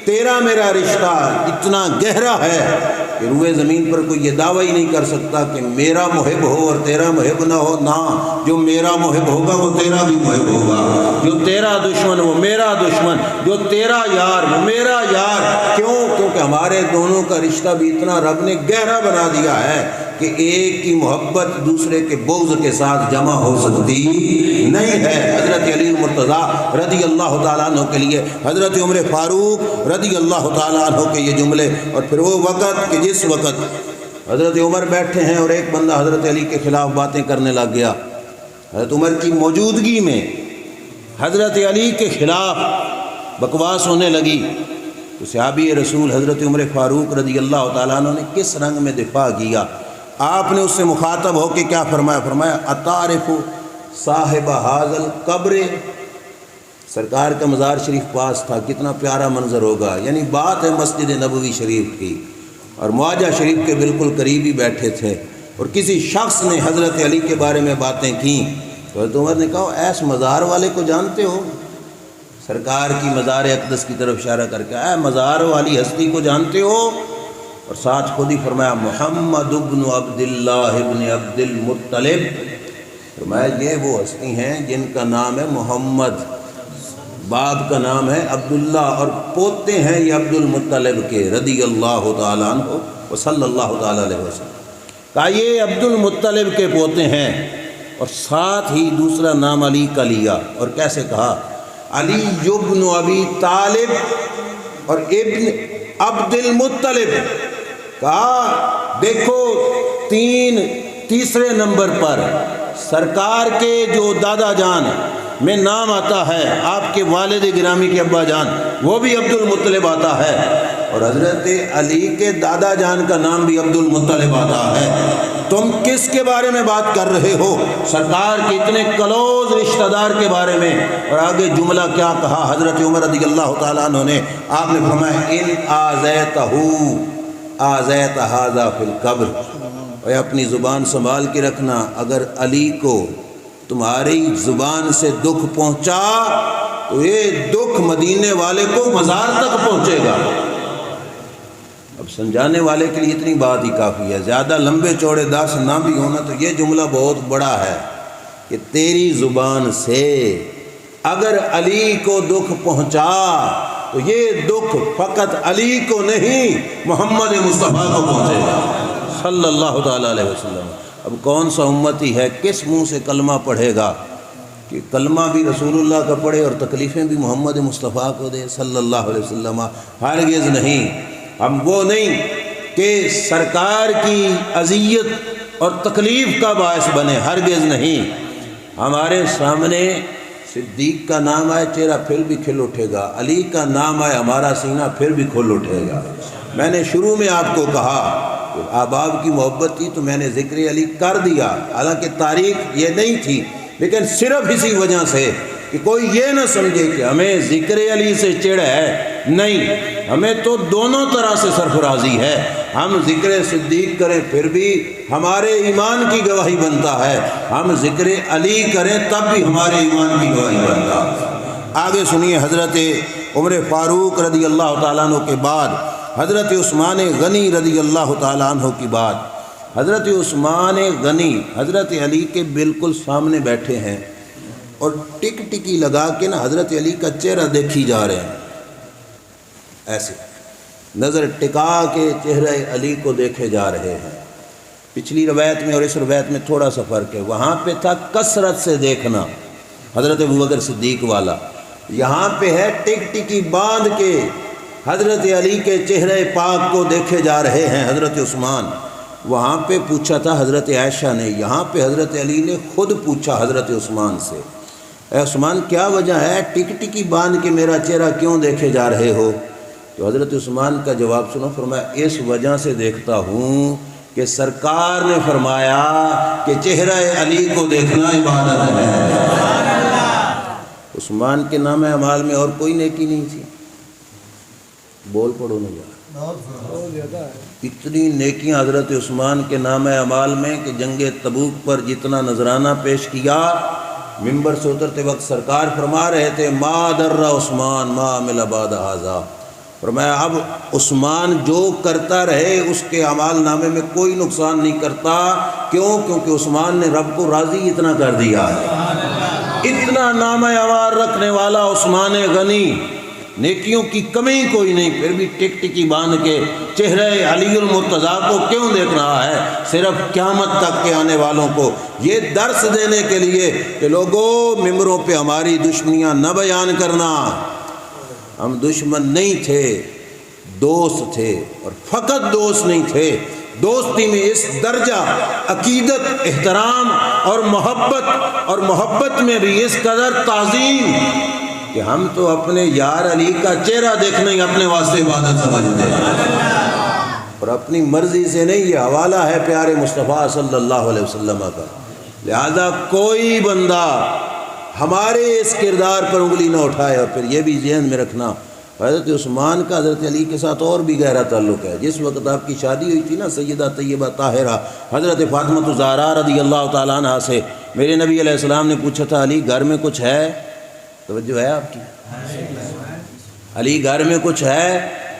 تیرا میرا رشتہ اتنا گہرا ہے کہ روئے زمین پر کوئی یہ دعویٰ ہی نہیں کر سکتا کہ میرا محب ہو اور تیرا محب نہ ہو۔ نہ، جو میرا محب ہوگا وہ تیرا بھی محب ہوگا، جو تیرا دشمن وہ میرا دشمن، جو تیرا یار وہ میرا یار۔ کیوں؟ کیونکہ ہمارے دونوں کا رشتہ بھی اتنا رب نے گہرا بنا دیا ہے کہ ایک کی محبت دوسرے کے بغض کے ساتھ جمع ہو سکتی نہیں ہے۔ حضرت علی المرتضیٰ رضی اللہ تعالیٰ عنہ کے لیے حضرت عمر فاروق رضی اللہ تعالیٰ عنہ کے یہ جملے، اور پھر وہ وقت کہ جس وقت حضرت عمر بیٹھے ہیں اور ایک بندہ حضرت علی کے خلاف باتیں کرنے لگ گیا، حضرت عمر کی موجودگی میں حضرت علی کے خلاف بکواس ہونے لگی، تو صحابی رسول حضرت عمر فاروق رضی اللہ تعالیٰ عنہ نے کس رنگ میں دفاع کیا؟ آپ نے اس سے مخاطب ہو کے کیا فرمایا؟ فرمایا اتعرف صاحب حاضل قبر۔ سرکار کا مزار شریف پاس تھا، کتنا پیارا منظر ہوگا، یعنی بات ہے مسجد نبوی شریف کی، اور معاجہ شریف کے بالکل قریب ہی بیٹھے تھے، اور کسی شخص نے حضرت علی کے بارے میں باتیں کیں، تو حضرت عمر نے کہا ایس مزار والے کو جانتے ہو؟ سرکار کی مزار اقدس کی طرف اشارہ کر کے اے مزار والی ہستی کو جانتے ہو؟ اور ساتھ خود ہی فرمایا محمد ابن عبداللہ ابن عبد المطلب، فرمایا یہ وہ ہستی ہیں جن کا نام ہے محمد، باپ کا نام ہے عبداللہ، اور پوتے ہیں یہ عبد المطلب کے رضی اللہ تعالیٰ عنہ و صلی اللہ تعالیٰ علیہ وسلم۔ کہا یہ عبد المطلب کے پوتے ہیں، اور ساتھ ہی دوسرا نام علی کا لیا، اور کیسے کہا؟ علی ابن ابی طالب اور ابن عبد المطلب۔ کہا دیکھو تیسرے نمبر پر سرکار کے جو دادا جان میں نام آتا ہے، آپ کے والد گرامی کے ابا جان وہ بھی عبد المطلب آتا ہے، اور حضرت علی کے دادا جان کا نام بھی عبد المطلب آتا ہے۔ تم کس کے بارے میں بات کر رہے ہو؟ سرکار کے اتنے کلوز رشتہ دار کے بارے میں۔ اور آگے جملہ کیا کہا حضرت عمر رضی اللہ تعالیٰ عنہ نے؟ آپ نے فرمایا ان آذیتہ آذیت ھذا فی القبر، اور اپنی زبان سنبھال کے رکھنا، اگر علی کو تمہاری زبان سے دکھ پہنچا تو یہ دکھ مدینے والے کو مزار تک پہنچے گا۔ اب سمجھانے والے کے لیے اتنی بات ہی کافی ہے، زیادہ لمبے چوڑے داس نہ بھی ہونا، تو یہ جملہ بہت بڑا ہے کہ تیری زبان سے اگر علی کو دکھ پہنچا تو یہ دکھ فقط علی کو نہیں محمد مصطفیٰ کو پہنچے گا صلی اللہ تعالیٰ علیہ وسلم۔ اب کون سا امتی ہے کس منہ سے کلمہ پڑھے گا کہ کلمہ بھی رسول اللہ کا پڑھے اور تکلیفیں بھی محمد مصطفیٰ کو دے صلی اللہ علیہ وسلم؟ ہرگز نہیں۔ ہم وہ نہیں کہ سرکار کی اذیت اور تکلیف کا باعث بنے، ہرگز نہیں۔ ہمارے سامنے صدیق کا نام آئے چہرہ پھر بھی کھل اٹھے گا، علی کا نام آئے ہمارا سینہ پھر بھی کھل اٹھے گا۔ میں نے شروع میں آپ کو کہا کہ احباب کی محبت تھی تو میں نے ذکر علی کر دیا، حالانکہ تاریخ یہ نہیں تھی، لیکن صرف اسی وجہ سے کہ کوئی یہ نہ سمجھے کہ ہمیں ذکر علی سے چڑ ہے، نہیں، ہمیں تو دونوں طرح سے سرفرازی ہے۔ ہم ذکر صدیق کریں پھر بھی ہمارے ایمان کی گواہی بنتا ہے، ہم ذکر علی کریں تب بھی ہمارے ایمان کی گواہی بنتا ہے۔ آگے سنیے، حضرت عمر فاروق رضی اللہ تعالیٰ عنہ کے بعد حضرت عثمان غنی رضی اللہ تعالیٰ عنہ کی بات۔ حضرت عثمان غنی حضرت علی کے بالکل سامنے بیٹھے ہیں اور ٹک ٹکی لگا کے نا حضرت علی کا چہرہ دیکھی جا رہے ہیں، ایسے نظر ٹکا کے چہرہ علی کو دیکھے جا رہے ہیں۔ پچھلی روایت میں اور اس روایت میں تھوڑا سا فرق ہے، وہاں پہ تھا کثرت سے دیکھنا حضرت ابوبکر صدیق والا، یہاں پہ ہے ٹک ٹکی باندھ کے حضرت علی کے چہرے پاک کو دیکھے جا رہے ہیں حضرت عثمان۔ وہاں پہ پوچھا تھا حضرت عائشہ نے، یہاں پہ حضرت علی نے خود پوچھا حضرت عثمان سے، اے عثمان کیا وجہ ہے ٹک ٹکی باندھ کے میرا چہرہ کیوں دیکھے جا رہے ہو؟ تو حضرت عثمان کا جواب سنو، فرمایا اس وجہ سے دیکھتا ہوں کہ سرکار نے فرمایا کہ چہرہ علی کو دیکھنا عبادت ہے۔ عثمان کے نام اعمال میں اور کوئی نیکی نہیں تھی، بول پڑو نا یار، اتنی نیکیاں حضرت عثمان کے نام اعمال میں کہ جنگ تبوک پر جتنا نذرانہ پیش کیا، ممبر سے اترتے وقت سرکار فرما رہے تھے ما در عثمان ما عمل بعد ھذا، فرمایا اب عثمان جو کرتا رہے اس کے اعمال نامے میں کوئی نقصان نہیں کرتا، کیوں؟ کیونکہ عثمان نے رب کو راضی اتنا کر دیا ہے۔ اتنا نام اعمال رکھنے والا عثمان غنی، نیکیوں کی کمی کوئی نہیں، پھر بھی ٹک ٹکی باندھ کے چہرہ علی المرتضیٰ کو کیوں دیکھ رہا ہے؟ صرف قیامت تک کے آنے والوں کو یہ درس دینے کے لیے کہ لوگوں ممبروں پہ ہماری دشمنیاں نہ بیان کرنا، ہم دشمن نہیں تھے، دوست تھے، اور فقط دوست نہیں تھے، دوستی میں اس درجہ عقیدت، احترام اور محبت میں بھی اس قدر تعظیم کہ ہم تو اپنے یار علی کا چہرہ دیکھنا ہی اپنے واسطے عبادت سمجھتے ہیں، اور اپنی مرضی سے نہیں، یہ حوالہ ہے پیارے مصطفیٰ صلی اللہ علیہ وسلم کا۔ لہذا کوئی بندہ ہمارے اس کردار پر انگلی نہ اٹھائے۔ اور پھر یہ بھی ذہن میں رکھنا، حضرت عثمان کا حضرت علی کے ساتھ اور بھی گہرا تعلق ہے۔ جس وقت آپ کی شادی ہوئی تھی نا سیدہ طیبہ طاہرہ حضرت فاطمہ الزہرا رضی اللہ تعالیٰ عنہا سے، میرے نبی علیہ السلام نے پوچھا تھا علی گھر میں کچھ ہے؟ توجہ ہے آپ کی؟ علی گھر میں کچھ ہے؟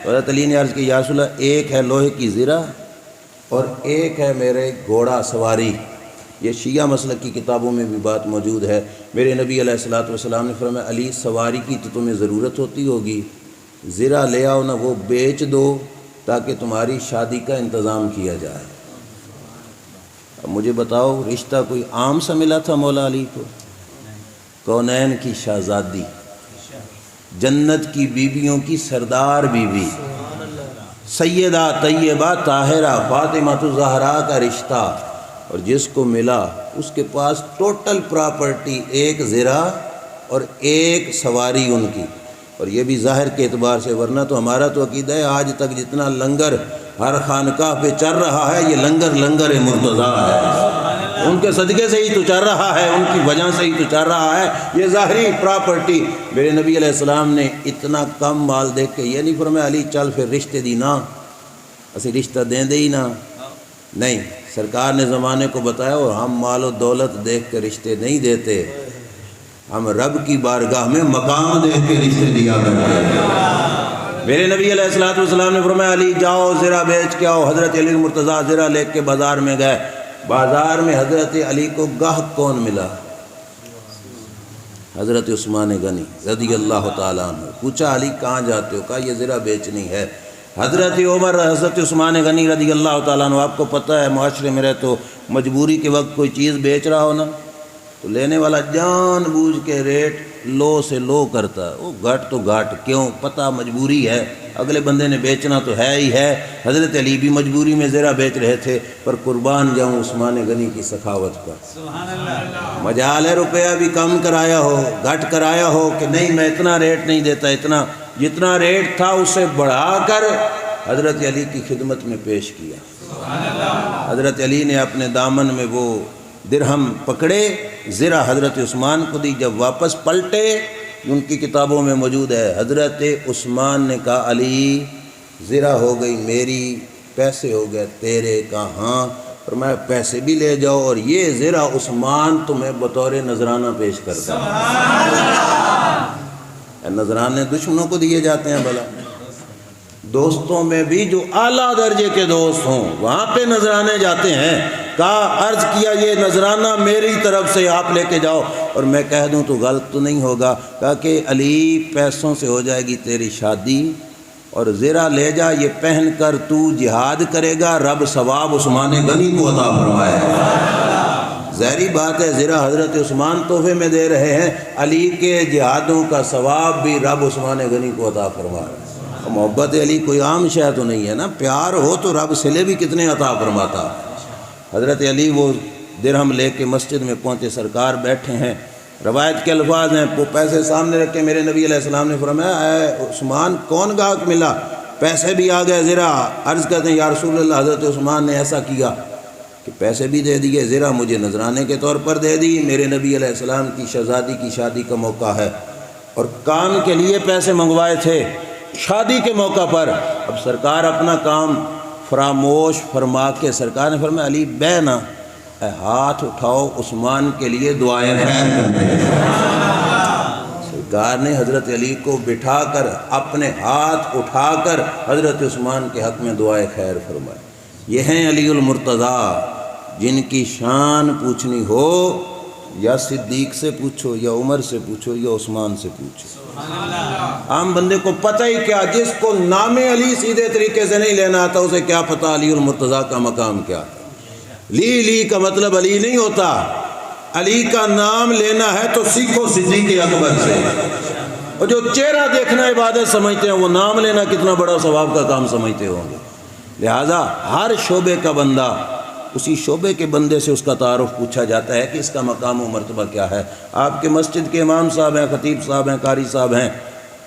حضرت علی نے عرض کی یا رسول اللہ ایک ہے لوہے کی زرہ اور ایک ہے میرے گھوڑا سواری۔ یہ شیعہ مسلک کی کتابوں میں بھی بات موجود ہے۔ میرے نبی علیہ الصلوۃ والسلام نے فرمایا علی سواری کی تو تمہیں ضرورت ہوتی ہوگی، زرہ لے آؤ نا، وہ بیچ دو تاکہ تمہاری شادی کا انتظام کیا جائے۔ اب مجھے بتاؤ رشتہ کوئی عام سا ملا تھا مولا علی کو؟ کونین کی شہزادی، جنت کی بیویوں کی سردار بیوی، سیدہ طیبہ طاہرہ فاطمہ الزہرا کا رشتہ، اور جس کو ملا اس کے پاس ٹوٹل پراپرٹی ایک زرہ اور ایک سواری ان کی، اور یہ بھی ظاہر کے اعتبار سے، ورنہ تو ہمارا تو عقیدہ ہے آج تک جتنا لنگر ہر خانقاہ پہ چل رہا ہے یہ لنگر مرتضیٰ ہے، ان کے صدقے سے ہی تو چل رہا ہے، ان کی وجہ سے ہی تو چل رہا ہے، یہ ظاہری پراپرٹی۔ میرے نبی علیہ السلام نے اتنا کم مال دیکھ کے یہ نہیں فرمایا علی چل پھر رشتے دی نا، اسی رشتہ دیں دے ہی نا، نہیں، سرکار نے زمانے کو بتایا اور ہم مال و دولت دیکھ کے رشتے نہیں دیتے، ہم رب کی بارگاہ میں مقام دیکھ کے رشتے دیا کرتے ہیں۔ میرے نبی علیہ الصلوۃ والسلام نے فرمایا علی جاؤ زرہ بیچ کے آؤ۔ حضرت علی المرتضیٰ زرہ لے کے بازار میں گئے، بازار میں حضرت علی کو گاہک کون ملا؟ حضرت عثمان غنی رضی اللہ تعالیٰ عنہ۔ پوچھا علی کہاں جاتے ہو؟ کہا یہ زرہ بیچنی ہے۔ حضرت عمر حضرت عثمان غنی رضی اللہ تعالیٰ عنہ، آپ کو پتہ ہے معاشرے میں رہے تو مجبوری کے وقت کوئی چیز بیچ رہا ہو نا تو لینے والا جان بوجھ کے ریٹ لو سے لو کرتا ہے، وہ گھٹ تو گھٹ کیوں، پتہ مجبوری ہے، اگلے بندے نے بیچنا تو ہے ہی ہے۔ حضرت علی بھی مجبوری میں زرہ بیچ رہے تھے، پر قربان جاؤں عثمان غنی کی سخاوت پر۔ سبحان اللہ۔ مجال ہے روپیہ بھی کم کرایا ہو، گھٹ کرایا ہو کہ نہیں میں اتنا ریٹ نہیں دیتا، اتنا جتنا ریٹ تھا اسے بڑھا کر حضرت علی کی خدمت میں پیش کیا۔ حضرت علی نے اپنے دامن میں وہ درہم پکڑے، زرہ حضرت عثمان کو دی۔ جب واپس پلٹے ان کی کتابوں میں موجود ہے، حضرت عثمان نے کہا علی زرہ ہو گئی میری، پیسے ہو گئے تیرے۔ کہاں؟ فرمایا پیسے بھی لے جاؤ اور یہ زرہ عثمان تمہیں بطور نذرانہ پیش کرتا ہے۔ نذرانے دشمنوں کو دیے جاتے ہیں بھلا؟ دوستوں میں بھی جو اعلیٰ درجے کے دوست ہوں وہاں پہ نذرانے جاتے ہیں۔ کہا عرض کیا یہ نذرانہ میری طرف سے آپ لے کے جاؤ، اور میں کہہ دوں تو غلط تو نہیں ہوگا؟ کہا کہ علی پیسوں سے ہو جائے گی تیری شادی، اور زرہ لے جا یہ پہن کر تو جہاد کرے گا، رب ثواب عثمان غنی کو عطا فرمائے۔ ظاہری بات ہے زرہ حضرت عثمان تحفے میں دے رہے ہیں، علی کے جہادوں کا ثواب بھی رب عثمان غنی کو عطا فرمائے۔ محبت علی کوئی عام شے تو نہیں ہے نا، پیار ہو تو رب صلے بھی کتنے عطا فرماتا۔ حضرت علی وہ درہم لے کے مسجد میں پہنچے، سرکار بیٹھے ہیں، روایت کے الفاظ ہیں، وہ پیسے سامنے رکھے، میرے نبی علیہ السلام نے فرمایا اے عثمان کون گاہک ملا؟ پیسے بھی آ گئے، زرہ۔ عرض کرتے ہیں یا رسول اللہ حضرت عثمان نے ایسا کیا کہ پیسے بھی دے دیے، زرہ مجھے نذرانے کے طور پر دے دی، میرے نبی علیہ السلام کی شہزادی کی شادی کا موقع ہے، اور کام کے لیے پیسے منگوائے تھے شادی کے موقع پر۔ اب سرکار اپنا کام فراموش فرما کے سرکار نے فرمایا علی بے نا، اے ہاتھ اٹھاؤ عثمان کے لیے دعائیں خیر کرنے۔ سرکار نے حضرت علی کو بٹھا کر اپنے ہاتھ اٹھا کر حضرت عثمان کے حق میں دعائیں خیر فرمائے۔ یہ ہیں علی المرتضیٰ، جن کی شان پوچھنی ہو یا صدیق سے پوچھو یا عمر سے پوچھو یا عثمان سے پوچھو۔ عام بندے کو پتہ ہی کیا، جس کو نام علی سیدھے طریقے سے نہیں لینا آتا اسے کیا پتہ علی المرتضیٰ کا مقام کیا ہے۔ لی کا مطلب علی نہیں ہوتا، علی کا نام لینا ہے تو سیکھو صدیق اکبر سے، اور جو چہرہ دیکھنا عبادت سمجھتے ہیں وہ نام لینا کتنا بڑا ثواب کا کام سمجھتے ہوں گے۔ لہٰذا ہر شعبے کا بندہ اسی شعبے کے بندے سے اس کا تعارف پوچھا جاتا ہے کہ اس کا مقام و مرتبہ کیا ہے۔ آپ کے مسجد کے امام صاحب ہیں، خطیب صاحب ہیں، قاری صاحب ہیں،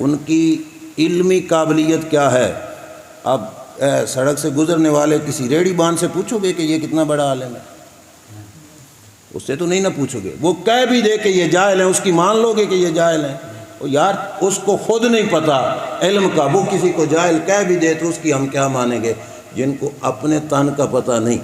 ان کی علمی قابلیت کیا ہے؟ آپ سڑک سے گزرنے والے کسی ریڑھی بان سے پوچھو گے کہ یہ کتنا بڑا عالم ہے؟ اس سے تو نہیں نہ پوچھو گے۔ وہ کہہ بھی دے کہ یہ جاہل ہیں، اس کی مان لو گے کہ یہ جاہل ہیں؟ وہ یار اس کو خود نہیں پتہ علم کا، وہ کسی کو جاہل کہہ بھی دے تو اس کی ہم کیا مانیں گے؟ جن کو اپنے تن کا پتہ نہیں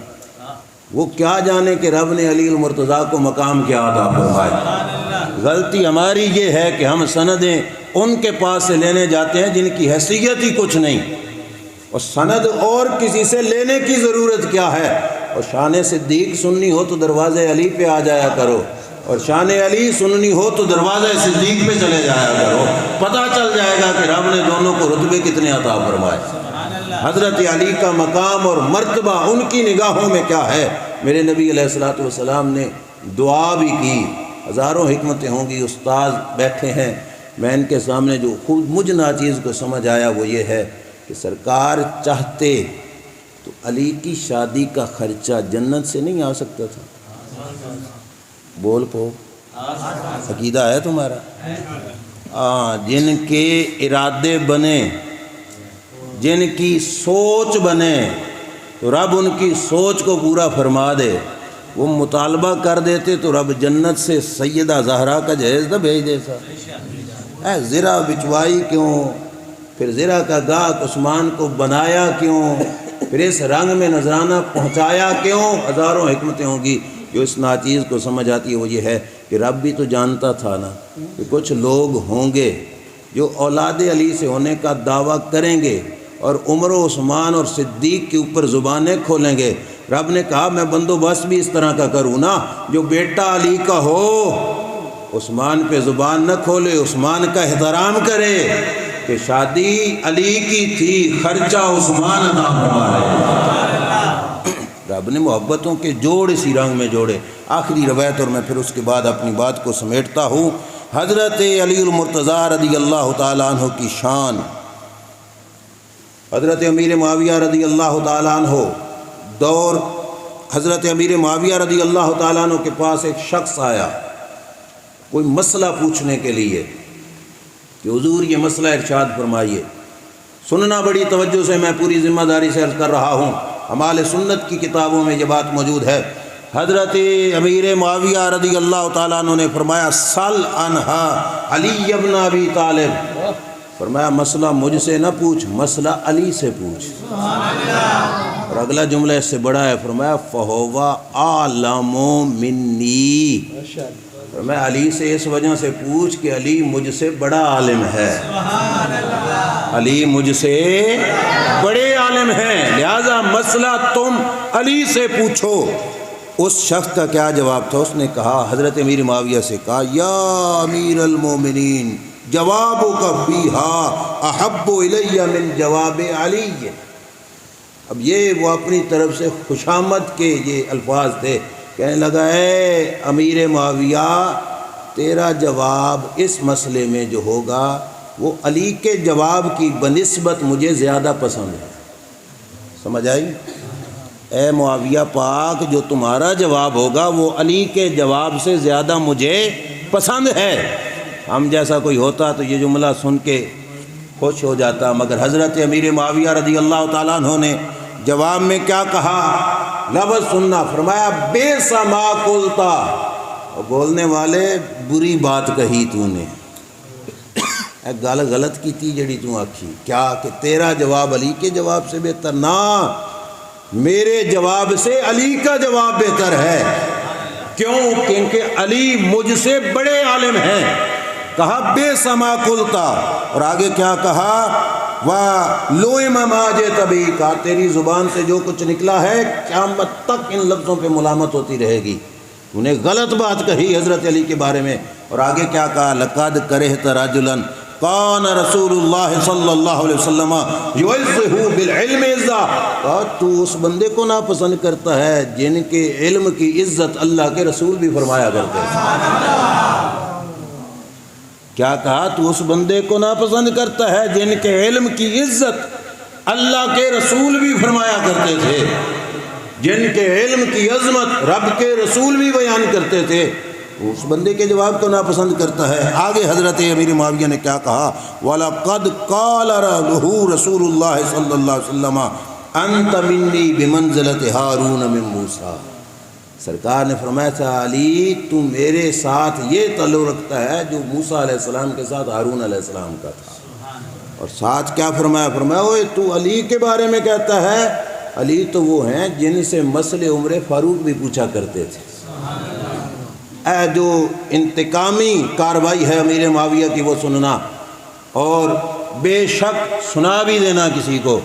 وہ کیا جانے کہ رب نے علی المرتضیٰ کو مقام کیا عطا فرمایا۔ غلطی ہماری یہ ہے کہ ہم سندیں ان کے پاس سے لینے جاتے ہیں جن کی حیثیت ہی کچھ نہیں، اور سند اور کسی سے لینے کی ضرورت کیا ہے؟ اور شان صدیق سننی ہو تو دروازے علی پہ آ جایا کرو، اور شان علی سننی ہو تو دروازے صدیق پہ چلے جایا کرو، پتہ چل جائے گا کہ رب نے دونوں کو رتبے کتنے عطا فرمائے۔ حضرت علی کا مقام اور مرتبہ ان کی نگاہوں میں کیا ہے؟ میرے نبی علیہ الصلوۃ والسلام نے دعا بھی کی، ہزاروں حکمتیں ہوں گی، استاد بیٹھے ہیں، میں ان کے سامنے جو خود مجھ ناچیز کو سمجھ آیا وہ یہ ہے کہ سرکار چاہتے تو علی کی شادی کا خرچہ جنت سے نہیں آ سکتا تھا؟ بول پو عقیدہ ہے تمہارا؟ جن کے ارادے بنے، جن کی سوچ بنے تو رب ان کی سوچ کو پورا فرما دے۔ وہ مطالبہ کر دیتے تو رب جنت سے سیدہ زہرا کا جہیز نہ بھیج دیتا۔ زرہ بچوائی کیوں؟ پھر زرہ کا گاہک عثمان کو بنایا کیوں؟ پھر اس رنگ میں نذرانہ پہنچایا کیوں؟ ہزاروں حکمتیں ہوں گی۔ جو اس ناچیز کو سمجھ آتی ہے وہ یہ ہے کہ رب بھی تو جانتا تھا نا کہ کچھ لوگ ہوں گے جو اولاد علی سے ہونے کا دعویٰ کریں گے اور عمر و عثمان اور صدیق کے اوپر زبانیں کھولیں گے۔ رب نے کہا میں بندوبست بھی اس طرح کا کروں نا، جو بیٹا علی کا ہو عثمان پہ زبان نہ کھولے، عثمان کا احترام کرے کہ شادی علی کی تھی، خرچہ عثمان ادا فرما رہے۔ رب نے محبتوں کے جوڑ اسی رنگ میں جوڑے۔ آخری روایت اور میں پھر اس کے بعد اپنی بات کو سمیٹتا ہوں۔ حضرت علی المرتضیٰ رضی اللہ تعالیٰ عنہ کی شان، حضرت امیر معاویہ رضی اللہ تعالیٰ عنہ دور حضرت امیر معاویہ رضی اللہ تعالیٰ عنہ کے پاس ایک شخص آیا کوئی مسئلہ پوچھنے کے لیے کہ حضور یہ مسئلہ ارشاد فرمائیے۔ سننا بڑی توجہ سے، میں پوری ذمہ داری سے عرض کر رہا ہوں، ہمارے سنت کی کتابوں میں یہ بات موجود ہے۔ حضرت امیر معاویہ رضی اللہ تعالیٰ عنہ نے فرمایا سل عنہا علی ابن ابی طالب، فرمایا مسئلہ مجھ سے نہ پوچھ، مسئلہ علی سے پوچھ۔ اور اگلا جملہ اس سے بڑا ہے، فرمایا فہو اعلم منی، فرمایا علی سے اس وجہ سے پوچھ کہ علی مجھ سے بڑا عالم ہے، علی مجھ سے بڑے عالم ہیں، لہذا مسئلہ تم علی سے پوچھو۔ اس شخص کا کیا جواب تھا؟ اس نے کہا، حضرت امیر معاویہ سے کہا، یا امیر المومنین جوابک فیہا احب الی من جواب علی۔ اب یہ وہ اپنی طرف سے خوشامد کے یہ الفاظ تھے، کہنے لگا اے امیر معاویہ تیرا جواب اس مسئلے میں جو ہوگا وہ علی کے جواب کی بنسبت مجھے زیادہ پسند ہے۔ سمجھ آئی؟ اے معاویہ پاک جو تمہارا جواب ہوگا وہ علی کے جواب سے زیادہ مجھے پسند ہے۔ ہم جیسا کوئی ہوتا تو یہ جملہ سن کے خوش ہو جاتا، مگر حضرت امیر معاویہ رضی اللہ تعالیٰ عنہ نے جواب میں کیا کہا؟ لفظ سننا، فرمایا بے سما قلتا، اور بولنے والے بری بات کہی تو نے، گل غلط کی تھی جڑی تو آکھی، کیا کہ تیرا جواب علی کے جواب سے بہتر؟ نہ، میرے جواب سے علی کا جواب بہتر ہے۔ کیوں؟ کیونکہ علی مجھ سے بڑے عالم ہیں۔ کہا بے سما قلتا، اور آگے کیا کہا؟ وَلُوِمَ مَا جِئْتَ بِهِ، کہا تیری زبان سے جو کچھ نکلا ہے قیامت تک ان لفظوں پہ ملامت ہوتی رہے گی، انہیں غلط بات کہی حضرت علی کے بارے میں۔ اور آگے کیا کہا؟ لَقَدْ كَرِهْتَ رَجُلًا کان رسول اللہ صلی اللہ علیہ وسلم یعزہ بالعلم عزہ، کہا تو اس بندے کو ناپسند کرتا ہے جن کے علم کی عزت اللہ کے رسول بھی فرمایا کرتے تھے۔ کیا کہا؟ تو اس بندے کو ناپسند کرتا ہے جن کے علم کی عزت اللہ کے رسول بھی فرمایا کرتے تھے، جن کے علم کی عظمت رب کے رسول بھی بیان کرتے تھے، اس بندے کے جواب کو ناپسند کرتا ہے۔ آگے حضرت امیر معاویہ نے کیا کہا؟ وَلَقَدْ قَالَ لَهُ رسول اللہ صلی اللہ علیہ وسلم أَنْتَ مِنِّي بِمَنْزِلَةِ هَارُونَ مِن مُوسیٰ، سرکار نے فرمایا تھا علی تو میرے ساتھ یہ تعلق رکھتا ہے جو موسیٰ علیہ السلام کے ساتھ ہارون علیہ السلام کا تھا۔ اور ساتھ کیا فرمایا؟ فرمایا اوے تو علی کے بارے میں کہتا ہے، علی تو وہ ہیں جن سے مسئلے عمر فاروق بھی پوچھا کرتے تھے۔ اے جو انتقامی کاروائی ہے امیر معاویہ کی وہ سننا، اور بے شک سنا بھی دینا کسی کو۔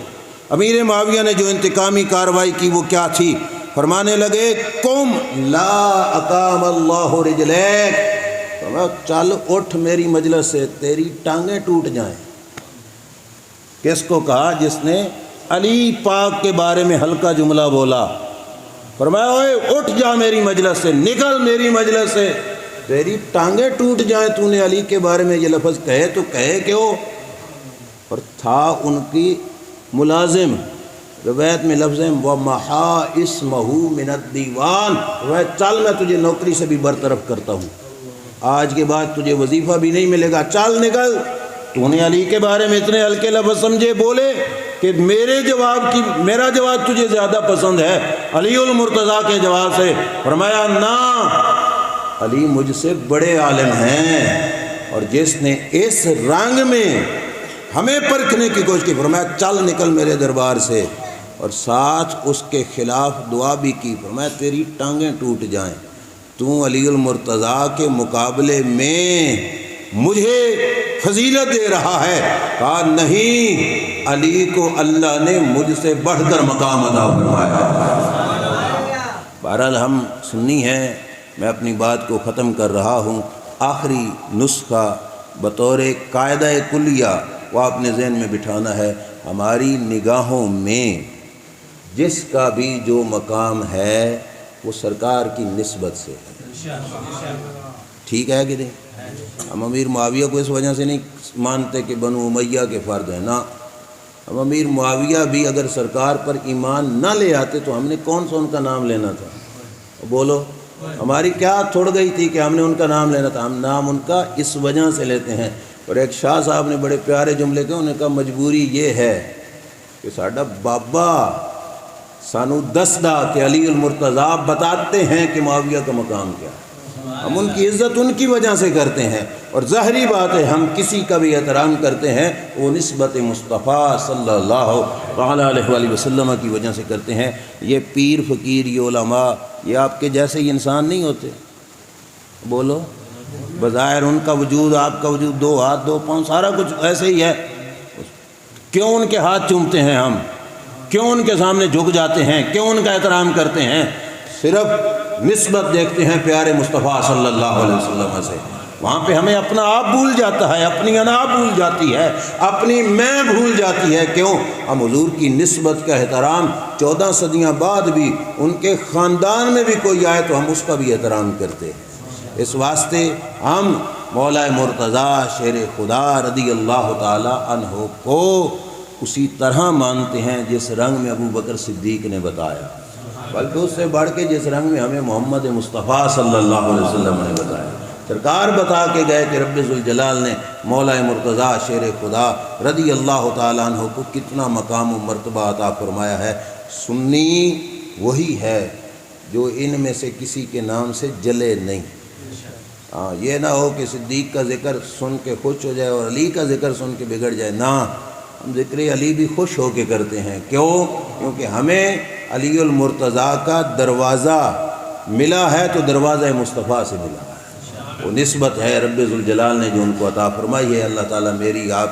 امیر معاویہ نے جو انتقامی کاروائی کی وہ کیا تھی؟ فرمانے لگے قم لا اقام اللہ رجلیک، چل اٹھ میری مجلس سے تیری ٹانگیں ٹوٹ جائیں۔ کس کو کہا؟ جس نے علی پاک کے بارے میں ہلکا جملہ بولا۔ فرمایا اوے اٹھ جا میری مجلس سے، نکل میری مجلس سے، تیری ٹانگیں ٹوٹ جائیں، تو نے علی کے بارے میں یہ لفظ کہے تو کہے کیوں؟ اور تھا ان کی ملازم، روایت میں لفظ ہے وَمَحَا اسْمَهُ مِنَ الدِّیوان، چل میں تجھے نوکری سے بھی برطرف کرتا ہوں، آج کے بعد تجھے وظیفہ بھی نہیں ملے گا، چل نکل۔ تو نے علی کے بارے میں اتنے ہلکے لفظ سمجھے بولے کہ میرا جواب تجھے زیادہ پسند ہے علی المرتضیٰ کے جواب سے۔ فرمایا نا، علی مجھ سے بڑے عالم ہیں، اور جس نے اس رنگ میں ہمیں پرکھنے کی کوشش کی، فرمایا چل نکل میرے دربار سے، اور ساتھ اس کے خلاف دعا بھی کی، فرمایا تیری ٹانگیں ٹوٹ جائیں، تو علی المرتضیٰ کے مقابلے میں مجھے فضیلت دے رہا ہے۔ کہا نہیں، علی کو اللہ نے مجھ سے بڑھ کر مقام عطا فرمایا۔ بہرحال ہم سنی ہیں، میں اپنی بات کو ختم کر رہا ہوں۔ آخری نسخہ بطور قاعدہ کلیہ وہ اپنے ذہن میں بٹھانا ہے، ہماری نگاہوں میں جس کا بھی جو مقام ہے وہ سرکار کی نسبت سے ہے۔ ٹھیک ہے کہ نہیں؟ ہم امیر معاویہ کو اس وجہ سے نہیں مانتے کہ بنو امیہ کے فرد ہیں، نہ، ہم امیر معاویہ بھی اگر سرکار پر ایمان نہ لے آتے تو ہم نے کون سا ان کا نام لینا تھا؟ بولو، ہماری کیا تھوڑ گئی تھی کہ ہم نے ان کا نام لینا تھا؟ ہم نام ان کا اس وجہ سے لیتے ہیں۔ اور ایک شاہ صاحب نے بڑے پیارے جملے کہے، انہوں نے کہا مجبوری یہ ہے کہ ساڈا بابا سانو دسدا کہ علی المرتضیٰ بتاتے ہیں کہ معاویہ کا مقام کیا ہے، ہم ان کی عزت ان کی وجہ سے کرتے ہیں، اور ظاہری بات ہے ہم کسی کا بھی احترام کرتے ہیں وہ نسبت مصطفیٰ صلی اللہ علیہ وآلہ وسلم کی وجہ سے کرتے ہیں۔ یہ پیر فقیر، یہ علماء، یہ آپ کے جیسے ہی انسان نہیں ہوتے؟ بولو، بظاہر ان کا وجود، آپ کا وجود، دو ہاتھ دو پاؤں سارا کچھ ایسے ہی ہے، کیوں ان کے ہاتھ چومتے ہیں ہم؟ کیوں ان کے سامنے جھک جاتے ہیں؟ کیوں ان کا احترام کرتے ہیں؟ صرف نسبت دیکھتے ہیں پیارے مصطفیٰ صلی اللہ علیہ وسلم سے، وہاں پہ ہمیں اپنا آپ بھول جاتا ہے، اپنی انا بھول جاتی ہے، اپنی میں بھول جاتی ہے۔ کیوں؟ ہم حضور کی نسبت کا احترام 14 صدیاں بعد بھی ان کے خاندان میں بھی کوئی آئے تو ہم اس کا بھی احترام کرتے ہیں۔ اس واسطے ہم مولا مرتضیٰ شیر خدا رضی اللہ تعالی عنہ کو اسی طرح مانتے ہیں جس رنگ میں ابو بکر صدیق نے بتایا، بلکہ اس سے بڑھ کے جس رنگ میں ہمیں محمد مصطفیٰ صلی اللہ علیہ وسلم نے بتایا۔ سرکار بتا کے گئے کہ رب ذوالجلال نے مولا مرتضیٰ شیر خدا رضی اللہ تعالیٰ عنہ کو کتنا مقام و مرتبہ عطا فرمایا ہے۔ سنی وہی ہے جو ان میں سے کسی کے نام سے جلے نہیں۔ ہاں، یہ نہ ہو کہ صدیق کا ذکر سن کے خوش ہو جائے اور علی کا ذکر سن کے بگڑ جائے، نہ، ہم ذکر علی بھی خوش ہو کے کرتے ہیں۔ کیوں؟ کیونکہ ہمیں علی المرتضیٰ کا دروازہ ملا ہے تو دروازہ مصطفیٰ سے ملا ہے، وہ نسبت ہے رب ذوالجلال نے جو ان کو عطا فرمائی ہے۔ اللہ تعالیٰ میری آپ